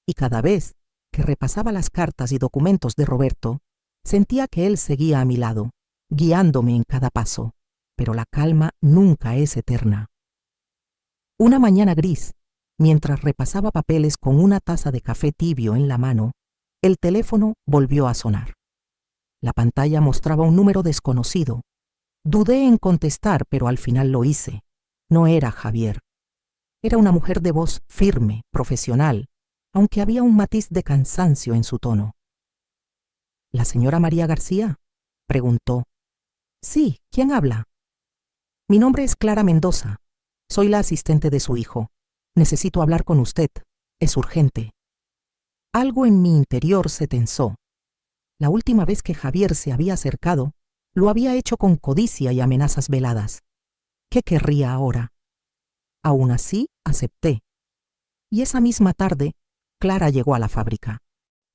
Y cada vez que repasaba las cartas y documentos de Roberto, sentía que él seguía a mi lado, guiándome en cada paso, pero la calma nunca es eterna. Una mañana gris, mientras repasaba papeles con una taza de café tibio en la mano, el teléfono volvió a sonar. La pantalla mostraba un número desconocido. Dudé en contestar, pero al final lo hice. No era Javier. Era una mujer de voz firme, profesional, aunque había un matiz de cansancio en su tono. ¿La señora María García?, preguntó. Sí, ¿quién habla? Mi nombre es Clara Mendoza. Soy la asistente de su hijo. Necesito hablar con usted. Es urgente. Algo en mi interior se tensó. La última vez que Javier se había acercado, lo había hecho con codicia y amenazas veladas. ¿Qué querría ahora? Aún así, acepté. Y esa misma tarde, Clara llegó a la fábrica.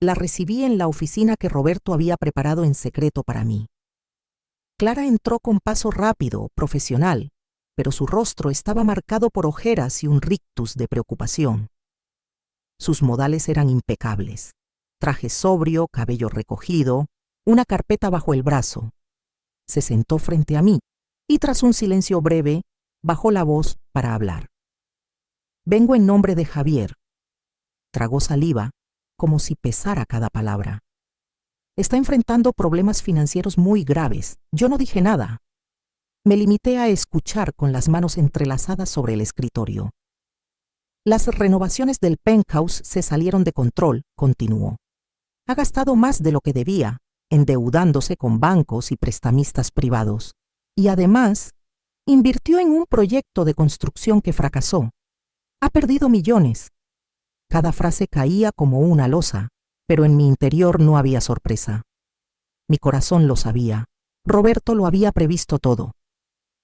La recibí en la oficina que Roberto había preparado en secreto para mí. Clara entró con paso rápido, profesional, pero su rostro estaba marcado por ojeras y un rictus de preocupación. Sus modales eran impecables. Traje sobrio, cabello recogido, una carpeta bajo el brazo. Se sentó frente a mí y tras un silencio breve, bajó la voz para hablar. Vengo en nombre de Javier. Tragó saliva, como si pesara cada palabra. Está enfrentando problemas financieros muy graves. Yo no dije nada. Me limité a escuchar con las manos entrelazadas sobre el escritorio. Las renovaciones del penthouse se salieron de control, continuó. Ha gastado más de lo que debía, endeudándose con bancos y prestamistas privados. Y además, invirtió en un proyecto de construcción que fracasó. Ha perdido millones. Cada frase caía como una losa, pero en mi interior no había sorpresa. Mi corazón lo sabía. Roberto lo había previsto todo.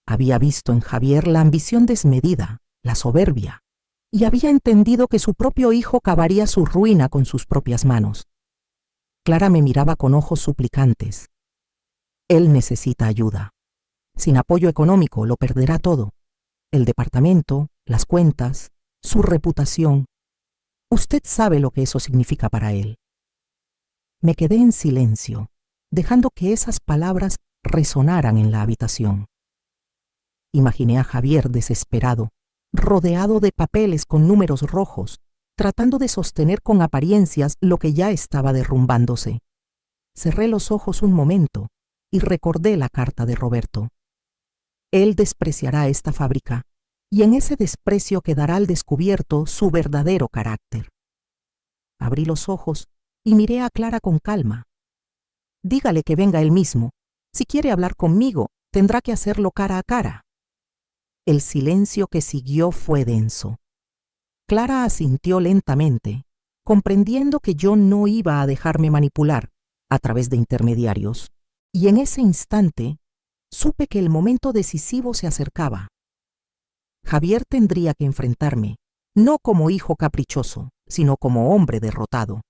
Había visto en Javier la ambición desmedida, la soberbia, y había entendido que su propio hijo cavaría su ruina con sus propias manos. Clara me miraba con ojos suplicantes. Él necesita ayuda. Sin apoyo económico lo perderá todo. El departamento, las cuentas, su reputación. Usted sabe lo que eso significa para él. Me quedé en silencio, dejando que esas palabras resonaran en la habitación. Imaginé a Javier desesperado, rodeado de papeles con números rojos, tratando de sostener con apariencias lo que ya estaba derrumbándose. Cerré los ojos un momento y recordé la carta de Roberto. Él despreciará esta fábrica, y en ese desprecio quedará al descubierto su verdadero carácter. Abrí los ojos y miré a Clara con calma. Dígale que venga él mismo. Si quiere hablar conmigo, tendrá que hacerlo cara a cara. El silencio que siguió fue denso. Clara asintió lentamente, comprendiendo que yo no iba a dejarme manipular a través de intermediarios, y en ese instante supe que el momento decisivo se acercaba. Javier tendría que enfrentarme, no como hijo caprichoso, sino como hombre derrotado.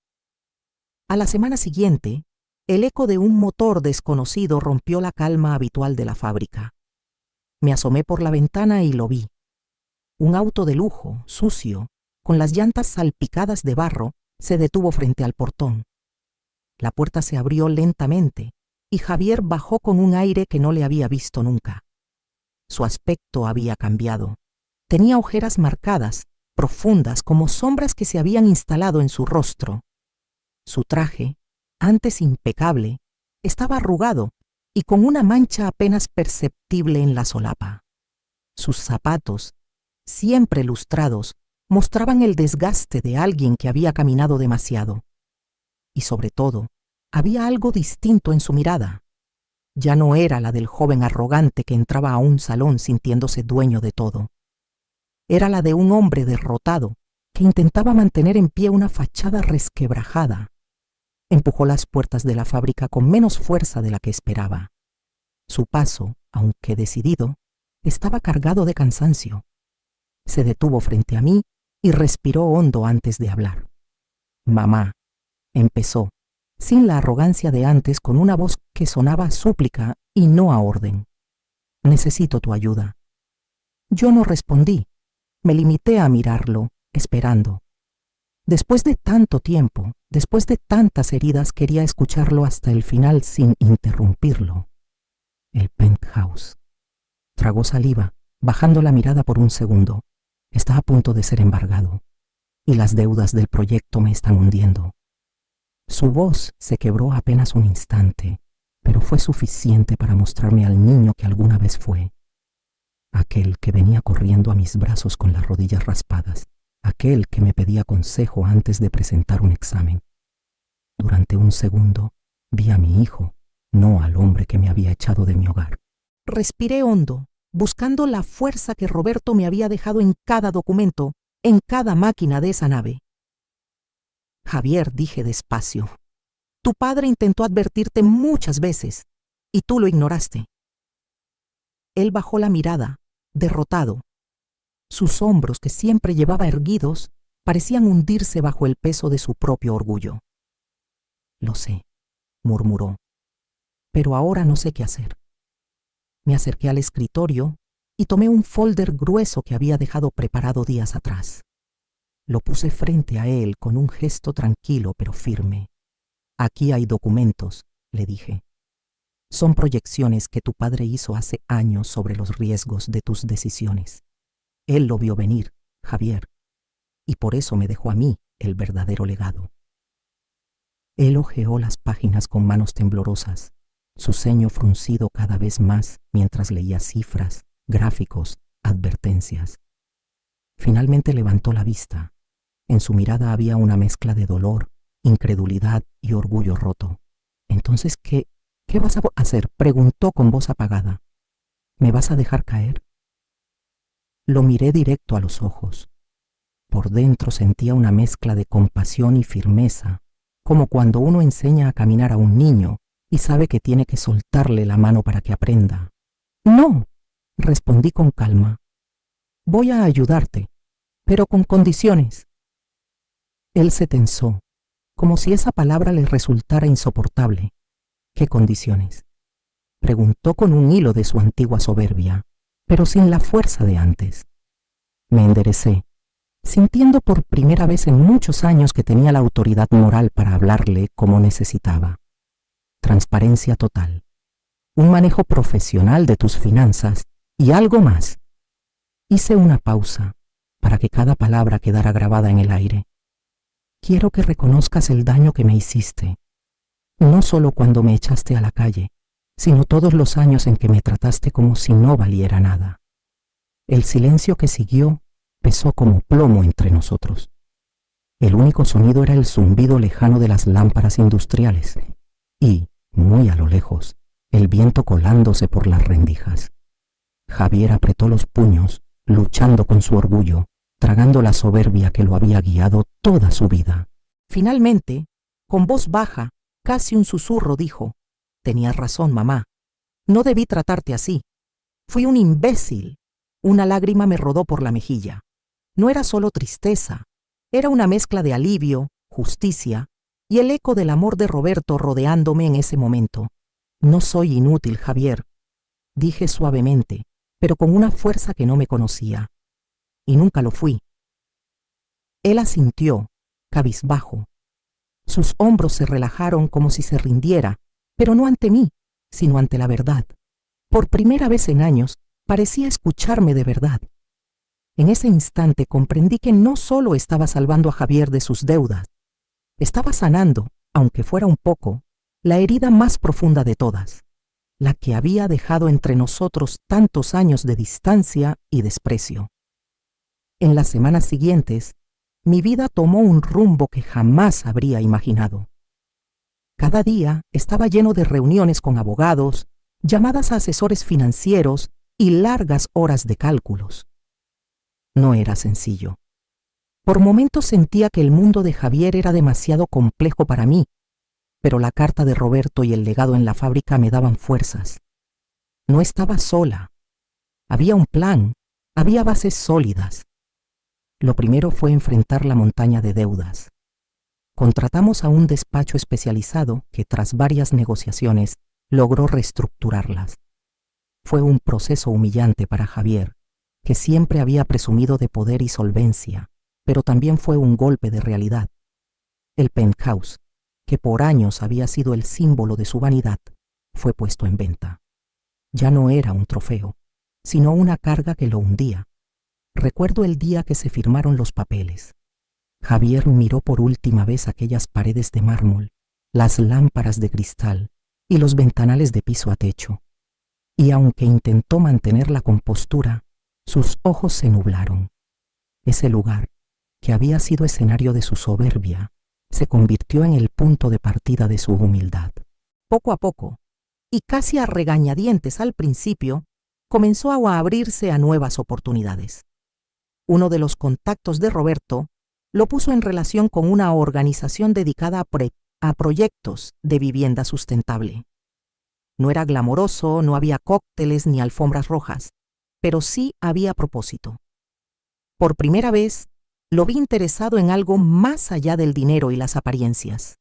A la semana siguiente, el eco de un motor desconocido rompió la calma habitual de la fábrica. Me asomé por la ventana y lo vi. Un auto de lujo, sucio, con las llantas salpicadas de barro, se detuvo frente al portón. La puerta se abrió lentamente y Javier bajó con un aire que no le había visto nunca. Su aspecto había cambiado. Tenía ojeras marcadas, profundas, como sombras que se habían instalado en su rostro. Su traje, antes impecable, estaba arrugado y con una mancha apenas perceptible en la solapa. Sus zapatos, siempre lustrados, mostraban el desgaste de alguien que había caminado demasiado. Y sobre todo, había algo distinto en su mirada. Ya no era la del joven arrogante que entraba a un salón sintiéndose dueño de todo. Era la de un hombre derrotado que intentaba mantener en pie una fachada resquebrajada. Empujó las puertas de la fábrica con menos fuerza de la que esperaba. Su paso, aunque decidido, estaba cargado de cansancio. Se detuvo frente a mí y respiró hondo antes de hablar. «Mamá», empezó, sin la arrogancia de antes, con una voz que sonaba a súplica y no a orden. «Necesito tu ayuda». Yo no respondí. Me limité a mirarlo, esperando. Después de tanto tiempo, después de tantas heridas, quería escucharlo hasta el final sin interrumpirlo. El penthouse. Tragó saliva, bajando la mirada por un segundo. Está a punto de ser embargado, y las deudas del proyecto me están hundiendo. Su voz se quebró apenas un instante, pero fue suficiente para mostrarme al niño que alguna vez fue. Aquel que venía corriendo a mis brazos con las rodillas raspadas, aquel que me pedía consejo antes de presentar un examen. Durante un segundo vi a mi hijo, no al hombre que me había echado de mi hogar. Respiré hondo, buscando la fuerza que Roberto me había dejado en cada documento, en cada máquina de esa nave. «Javier», dije despacio, «tu padre intentó advertirte muchas veces, y tú lo ignoraste». Él bajó la mirada, derrotado. Sus hombros, que siempre llevaba erguidos, parecían hundirse bajo el peso de su propio orgullo. «Lo sé», murmuró, «pero ahora no sé qué hacer». Me acerqué al escritorio y tomé un folder grueso que había dejado preparado días atrás. Lo puse frente a él con un gesto tranquilo pero firme. «Aquí hay documentos», le dije. «Son proyecciones que tu padre hizo hace años sobre los riesgos de tus decisiones. Él lo vio venir, Javier, y por eso me dejó a mí el verdadero legado». Él hojeó las páginas con manos temblorosas, su ceño fruncido cada vez más mientras leía cifras, gráficos, advertencias. Finalmente levantó la vista. En su mirada había una mezcla de dolor, incredulidad y orgullo roto. Entonces, ¿qué vas a hacer?, preguntó con voz apagada. ¿Me vas a dejar caer? Lo miré directo a los ojos. Por dentro sentía una mezcla de compasión y firmeza, como cuando uno enseña a caminar a un niño y sabe que tiene que soltarle la mano para que aprenda. No, respondí con calma. Voy a ayudarte, pero con condiciones. Él se tensó, como si esa palabra le resultara insoportable. ¿Qué condiciones?, preguntó con un hilo de su antigua soberbia, pero sin la fuerza de antes. Me enderecé, sintiendo por primera vez en muchos años que tenía la autoridad moral para hablarle como necesitaba. Transparencia total, un manejo profesional de tus finanzas y algo más. Hice una pausa para que cada palabra quedara grabada en el aire. Quiero que reconozcas el daño que me hiciste, no solo cuando me echaste a la calle, sino todos los años en que me trataste como si no valiera nada. El silencio que siguió pesó como plomo entre nosotros. El único sonido era el zumbido lejano de las lámparas industriales y, muy a lo lejos, el viento colándose por las rendijas. Javier apretó los puños, luchando con su orgullo, tragando la soberbia que lo había guiado toda su vida. Finalmente, con voz baja, casi un susurro, dijo: «Tenías razón, mamá. No debí tratarte así. Fui un imbécil». Una lágrima me rodó por la mejilla. No era solo tristeza, era una mezcla de alivio, justicia y el eco del amor de Roberto rodeándome en ese momento. «No soy inútil, Javier», dije suavemente, pero con una fuerza que no me conocía. «Y nunca lo fui». Él asintió, cabizbajo. Sus hombros se relajaron como si se rindiera, pero no ante mí, sino ante la verdad. Por primera vez en años, parecía escucharme de verdad. En ese instante comprendí que no solo estaba salvando a Javier de sus deudas, estaba sanando, aunque fuera un poco, la herida más profunda de todas, la que había dejado entre nosotros tantos años de distancia y desprecio. En las semanas siguientes, mi vida tomó un rumbo que jamás habría imaginado. Cada día estaba lleno de reuniones con abogados, llamadas a asesores financieros y largas horas de cálculos. No era sencillo. Por momentos sentía que el mundo de Javier era demasiado complejo para mí, pero la carta de Roberto y el legado en la fábrica me daban fuerzas. No estaba sola. Había un plan, había bases sólidas. Lo primero fue enfrentar la montaña de deudas. Contratamos a un despacho especializado que, tras varias negociaciones, logró reestructurarlas. Fue un proceso humillante para Javier, que siempre había presumido de poder y solvencia, pero también fue un golpe de realidad. El penthouse, que por años había sido el símbolo de su vanidad, fue puesto en venta. Ya no era un trofeo, sino una carga que lo hundía. Recuerdo el día que se firmaron los papeles. Javier miró por última vez aquellas paredes de mármol, las lámparas de cristal y los ventanales de piso a techo. Y aunque intentó mantener la compostura, sus ojos se nublaron. Ese lugar, que había sido escenario de su soberbia, se convirtió en el punto de partida de su humildad. Poco a poco, y casi a regañadientes al principio, comenzó a abrirse a nuevas oportunidades. Uno de los contactos de Roberto lo puso en relación con una organización dedicada a proyectos de vivienda sustentable. No era glamoroso, no había cócteles ni alfombras rojas, pero sí había propósito. Por primera vez, lo vi interesado en algo más allá del dinero y las apariencias.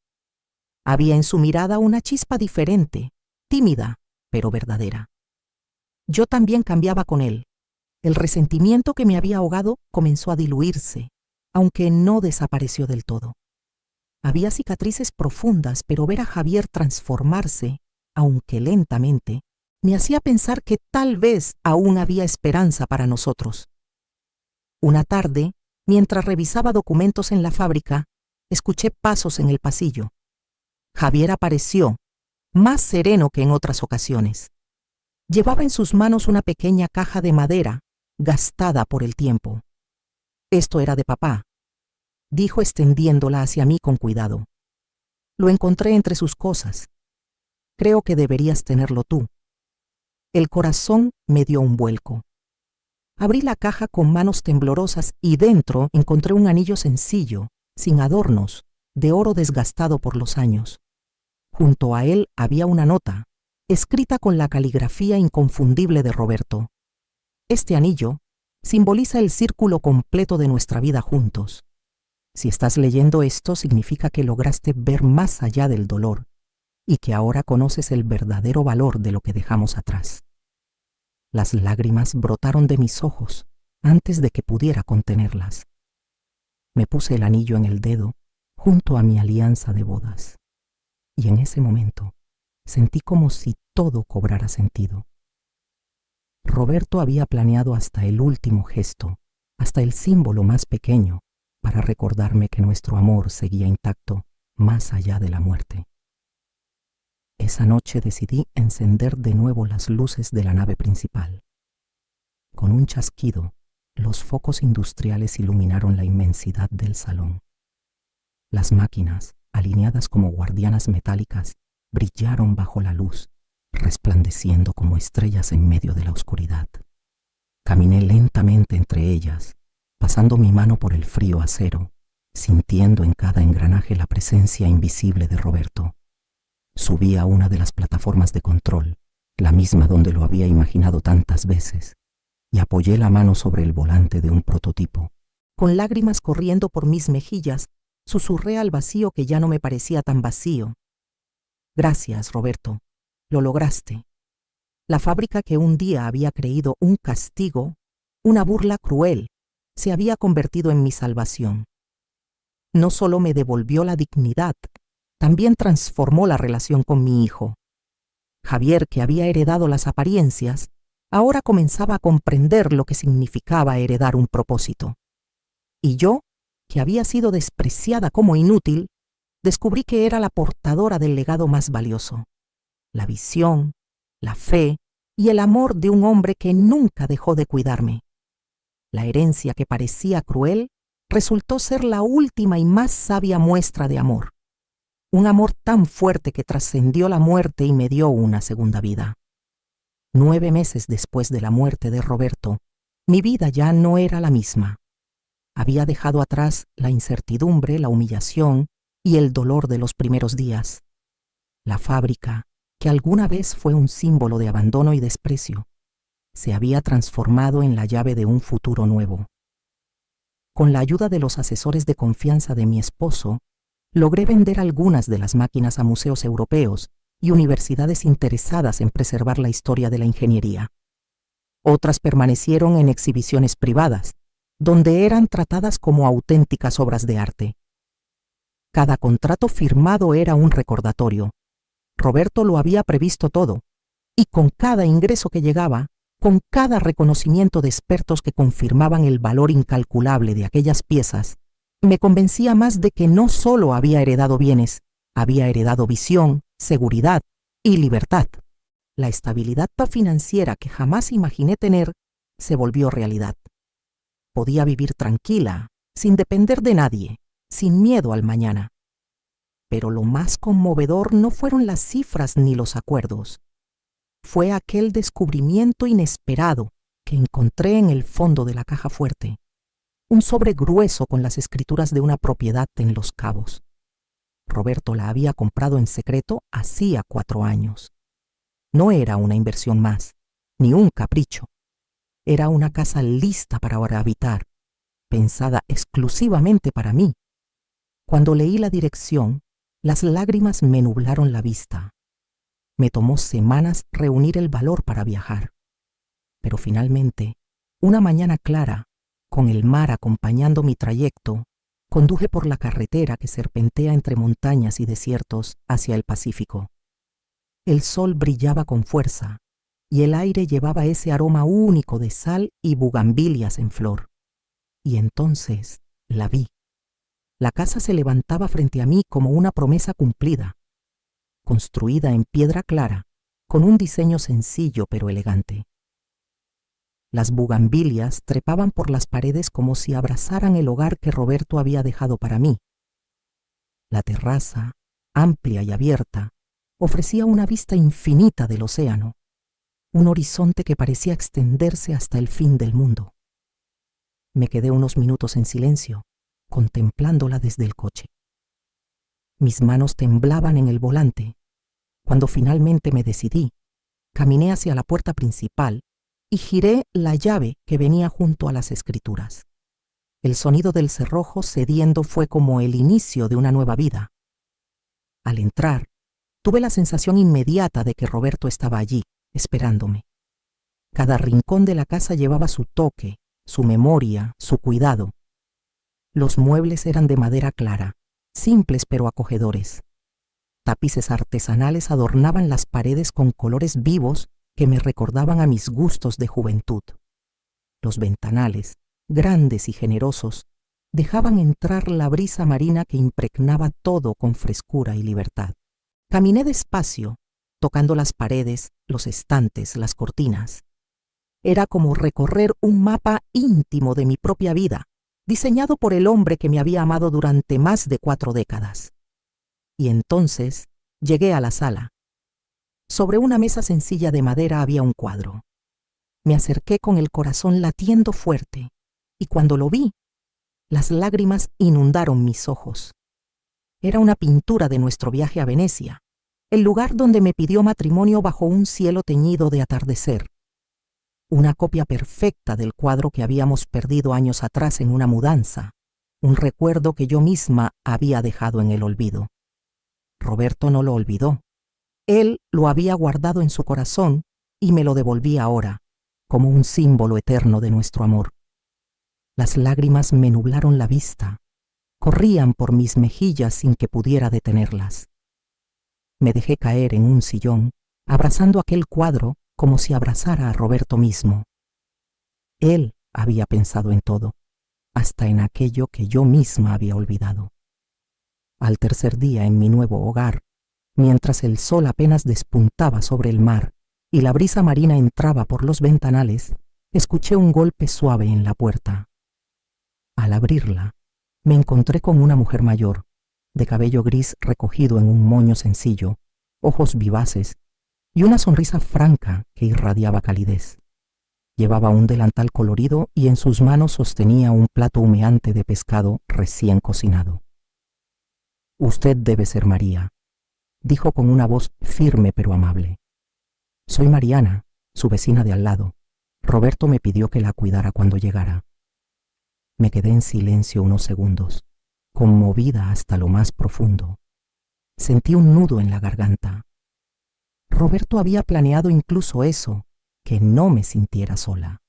Había en su mirada una chispa diferente, tímida, pero verdadera. Yo también cambiaba con él. El resentimiento que me había ahogado comenzó a diluirse, aunque no desapareció del todo. Había cicatrices profundas, pero ver a Javier transformarse, aunque lentamente, me hacía pensar que tal vez aún había esperanza para nosotros. Una tarde, mientras revisaba documentos en la fábrica, escuché pasos en el pasillo. Javier apareció, más sereno que en otras ocasiones. Llevaba en sus manos una pequeña caja de madera, gastada por el tiempo. «Esto era de papá», dijo extendiéndola hacia mí con cuidado. Lo encontré entre sus cosas. Creo que deberías tenerlo tú. El corazón me dio un vuelco. Abrí la caja con manos temblorosas y dentro encontré un anillo sencillo, sin adornos, de oro desgastado por los años. Junto a él había una nota, escrita con la caligrafía inconfundible de Roberto. Este anillo simboliza el círculo completo de nuestra vida juntos. Si estás leyendo esto, significa que lograste ver más allá del dolor y que ahora conoces el verdadero valor de lo que dejamos atrás. Las lágrimas brotaron de mis ojos antes de que pudiera contenerlas. Me puse el anillo en el dedo junto a mi alianza de bodas. Y en ese momento sentí como si todo cobrara sentido. Roberto había planeado hasta el último gesto, hasta el símbolo más pequeño, para recordarme que nuestro amor seguía intacto más allá de la muerte. Esa noche decidí encender de nuevo las luces de la nave principal. Con un chasquido, los focos industriales iluminaron la inmensidad del salón. Las máquinas, alineadas como guardianas metálicas, brillaron bajo la luz, resplandeciendo como estrellas en medio de la oscuridad. Caminé lentamente entre ellas, pasando mi mano por el frío acero, sintiendo en cada engranaje la presencia invisible de Roberto. Subí a una de las plataformas de control, la misma donde lo había imaginado tantas veces, y apoyé la mano sobre el volante de un prototipo. Con lágrimas corriendo por mis mejillas, susurré al vacío que ya no me parecía tan vacío. Gracias, Roberto. Lo lograste. La fábrica que un día había creído un castigo, una burla cruel, se había convertido en mi salvación. No solo me devolvió la dignidad, también transformó la relación con mi hijo. Javier, que había heredado las apariencias, ahora comenzaba a comprender lo que significaba heredar un propósito. Y yo, que había sido despreciada como inútil, descubrí que era la portadora del legado más valioso: la visión, la fe y el amor de un hombre que nunca dejó de cuidarme. La herencia que parecía cruel resultó ser la última y más sabia muestra de amor. Un amor tan fuerte que trascendió la muerte y me dio una segunda vida. 9 meses después de la muerte de Roberto, mi vida ya no era la misma. Había dejado atrás la incertidumbre, la humillación y el dolor de los primeros días. La fábrica, que alguna vez fue un símbolo de abandono y desprecio, se había transformado en la llave de un futuro nuevo. Con la ayuda de los asesores de confianza de mi esposo, logré vender algunas de las máquinas a museos europeos y universidades interesadas en preservar la historia de la ingeniería. Otras permanecieron en exhibiciones privadas, donde eran tratadas como auténticas obras de arte. Cada contrato firmado era un recordatorio. Roberto lo había previsto todo, y con cada ingreso que llegaba, con cada reconocimiento de expertos que confirmaban el valor incalculable de aquellas piezas, me convencía más de que no solo había heredado bienes, había heredado visión, seguridad y libertad. La estabilidad financiera que jamás imaginé tener se volvió realidad. Podía vivir tranquila, sin depender de nadie, sin miedo al mañana. Pero lo más conmovedor no fueron las cifras ni los acuerdos. Fue aquel descubrimiento inesperado que encontré en el fondo de la caja fuerte. Un sobre grueso con las escrituras de una propiedad en Los Cabos. Roberto la había comprado en secreto hacía 4 años. No era una inversión más, ni un capricho. Era una casa lista para habitar, pensada exclusivamente para mí. Cuando leí la dirección, las lágrimas me nublaron la vista. Me tomó semanas reunir el valor para viajar. Pero finalmente, una mañana clara, con el mar acompañando mi trayecto, conduje por la carretera que serpentea entre montañas y desiertos hacia el Pacífico. El sol brillaba con fuerza y el aire llevaba ese aroma único de sal y bugambilias en flor. Y entonces la vi. La casa se levantaba frente a mí como una promesa cumplida, construida en piedra clara, con un diseño sencillo pero elegante. Las bugambilias trepaban por las paredes como si abrazaran el hogar que Roberto había dejado para mí. La terraza, amplia y abierta, ofrecía una vista infinita del océano, un horizonte que parecía extenderse hasta el fin del mundo. Me quedé unos minutos en silencio, contemplándola desde el coche. Mis manos temblaban en el volante. Cuando finalmente me decidí, caminé hacia la puerta principal y giré la llave que venía junto a las escrituras. El sonido del cerrojo cediendo fue como el inicio de una nueva vida. Al entrar, tuve la sensación inmediata de que Roberto estaba allí, esperándome. Cada rincón de la casa llevaba su toque, su memoria, su cuidado. Los muebles eran de madera clara, simples pero acogedores. Tapices artesanales adornaban las paredes con colores vivos que me recordaban a mis gustos de juventud. Los ventanales, grandes y generosos, dejaban entrar la brisa marina que impregnaba todo con frescura y libertad. Caminé despacio, tocando las paredes, los estantes, las cortinas. Era como recorrer un mapa íntimo de mi propia vida, diseñado por el hombre que me había amado durante más de 4 décadas. Y entonces llegué a la sala. Sobre una mesa sencilla de madera había un cuadro. Me acerqué con el corazón latiendo fuerte, y cuando lo vi, las lágrimas inundaron mis ojos. Era una pintura de nuestro viaje a Venecia, el lugar donde me pidió matrimonio bajo un cielo teñido de atardecer. Una copia perfecta del cuadro que habíamos perdido años atrás en una mudanza, un recuerdo que yo misma había dejado en el olvido. Roberto no lo olvidó. Él lo había guardado en su corazón y me lo devolvía ahora, como un símbolo eterno de nuestro amor. Las lágrimas me nublaron la vista, corrían por mis mejillas sin que pudiera detenerlas. Me dejé caer en un sillón, abrazando aquel cuadro como si abrazara a Roberto mismo. Él había pensado en todo, hasta en aquello que yo misma había olvidado. Al tercer día en mi nuevo hogar, mientras el sol apenas despuntaba sobre el mar y la brisa marina entraba por los ventanales, escuché un golpe suave en la puerta. Al abrirla, me encontré con una mujer mayor, de cabello gris recogido en un moño sencillo, ojos vivaces y una sonrisa franca que irradiaba calidez. Llevaba un delantal colorido y en sus manos sostenía un plato humeante de pescado recién cocinado. «Usted debe ser María», dijo con una voz firme pero amable. «Soy Mariana, su vecina de al lado. Roberto me pidió que la cuidara cuando llegara». Me quedé en silencio unos segundos, conmovida hasta lo más profundo. Sentí un nudo en la garganta. Roberto había planeado incluso eso, que no me sintiera sola.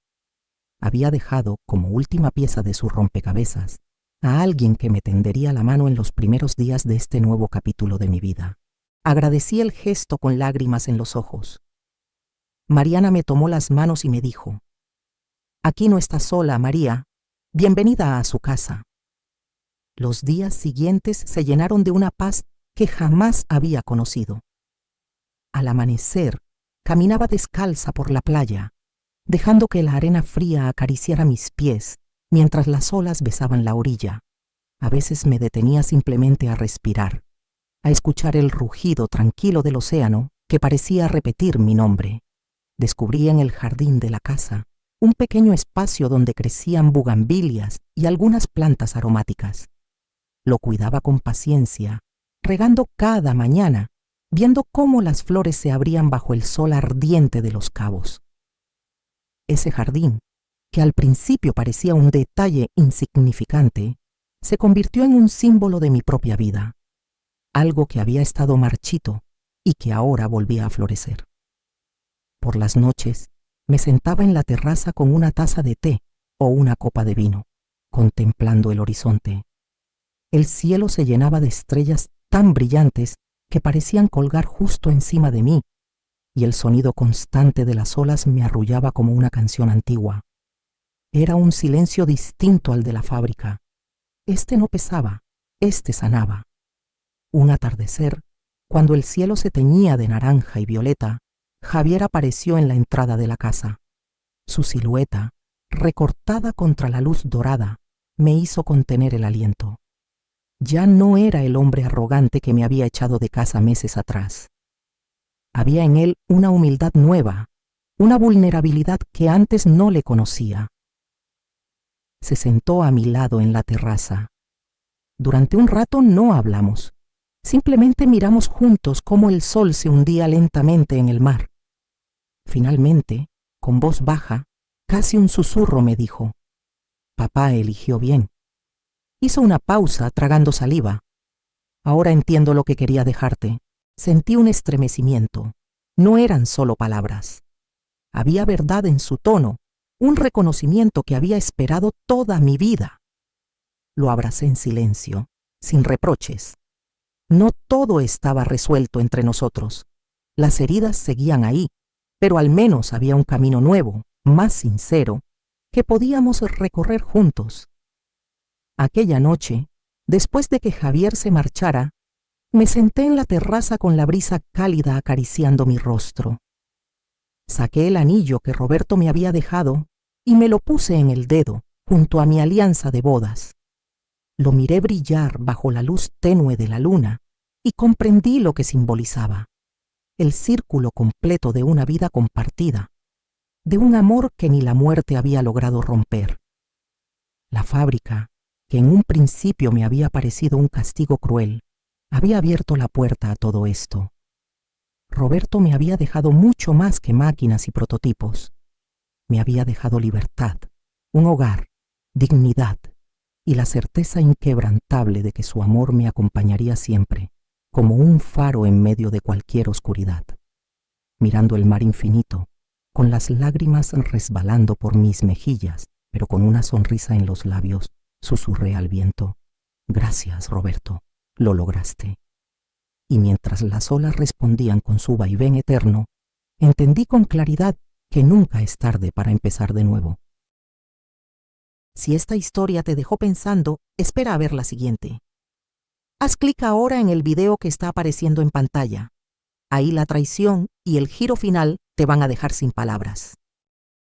Había dejado, como última pieza de su rompecabezas, a alguien que me tendería la mano en los primeros días de este nuevo capítulo de mi vida. Agradecí el gesto con lágrimas en los ojos. Mariana me tomó las manos y me dijo: «Aquí no estás sola, María. Bienvenida a su casa». Los días siguientes se llenaron de una paz que jamás había conocido. Al amanecer, caminaba descalza por la playa, dejando que la arena fría acariciara mis pies mientras las olas besaban la orilla. A veces me detenía simplemente a respirar, a escuchar el rugido tranquilo del océano que parecía repetir mi nombre. Descubrí en el jardín de la casa un pequeño espacio donde crecían bugambilias y algunas plantas aromáticas. Lo cuidaba con paciencia, regando cada mañana, viendo cómo las flores se abrían bajo el sol ardiente de los cabos. Ese jardín, que al principio parecía un detalle insignificante, se convirtió en un símbolo de mi propia vida, algo que había estado marchito y que ahora volvía a florecer. Por las noches, me sentaba en la terraza con una taza de té o una copa de vino, contemplando el horizonte. El cielo se llenaba de estrellas tan brillantes que parecían colgar justo encima de mí, y el sonido constante de las olas me arrullaba como una canción antigua. Era un silencio distinto al de la fábrica. Este no pesaba, este sanaba. Un atardecer, cuando el cielo se teñía de naranja y violeta, Javier apareció en la entrada de la casa. Su silueta, recortada contra la luz dorada, me hizo contener el aliento. Ya no era el hombre arrogante que me había echado de casa meses atrás. Había en él una humildad nueva, una vulnerabilidad que antes no le conocía. Se sentó a mi lado en la terraza. Durante un rato no hablamos. Simplemente miramos juntos cómo el sol se hundía lentamente en el mar. Finalmente, con voz baja, casi un susurro, me dijo: «Papá eligió bien». Hizo una pausa, tragando saliva. «Ahora entiendo lo que quería dejarte». Sentí un estremecimiento. No eran solo palabras. Había verdad en su tono, un reconocimiento que había esperado toda mi vida. Lo abracé en silencio, sin reproches. No todo estaba resuelto entre nosotros. Las heridas seguían ahí, pero al menos había un camino nuevo, más sincero, que podíamos recorrer juntos. Aquella noche, después de que Javier se marchara, me senté en la terraza con la brisa cálida acariciando mi rostro. Saqué el anillo que Roberto me había dejado y me lo puse en el dedo, junto a mi alianza de bodas. Lo miré brillar bajo la luz tenue de la luna y comprendí lo que simbolizaba: el círculo completo de una vida compartida, de un amor que ni la muerte había logrado romper. La fábrica, que en un principio me había parecido un castigo cruel, había abierto la puerta a todo esto. Roberto me había dejado mucho más que máquinas y prototipos. Me había dejado libertad, un hogar, dignidad y la certeza inquebrantable de que su amor me acompañaría siempre, como un faro en medio de cualquier oscuridad. Mirando el mar infinito, con las lágrimas resbalando por mis mejillas, pero con una sonrisa en los labios, susurré al viento: «Gracias, Roberto, lo lograste». Y mientras las olas respondían con su vaivén eterno, entendí con claridad que nunca es tarde para empezar de nuevo. Si esta historia te dejó pensando, espera a ver la siguiente. Haz clic ahora en el video que está apareciendo en pantalla. Ahí la traición y el giro final te van a dejar sin palabras.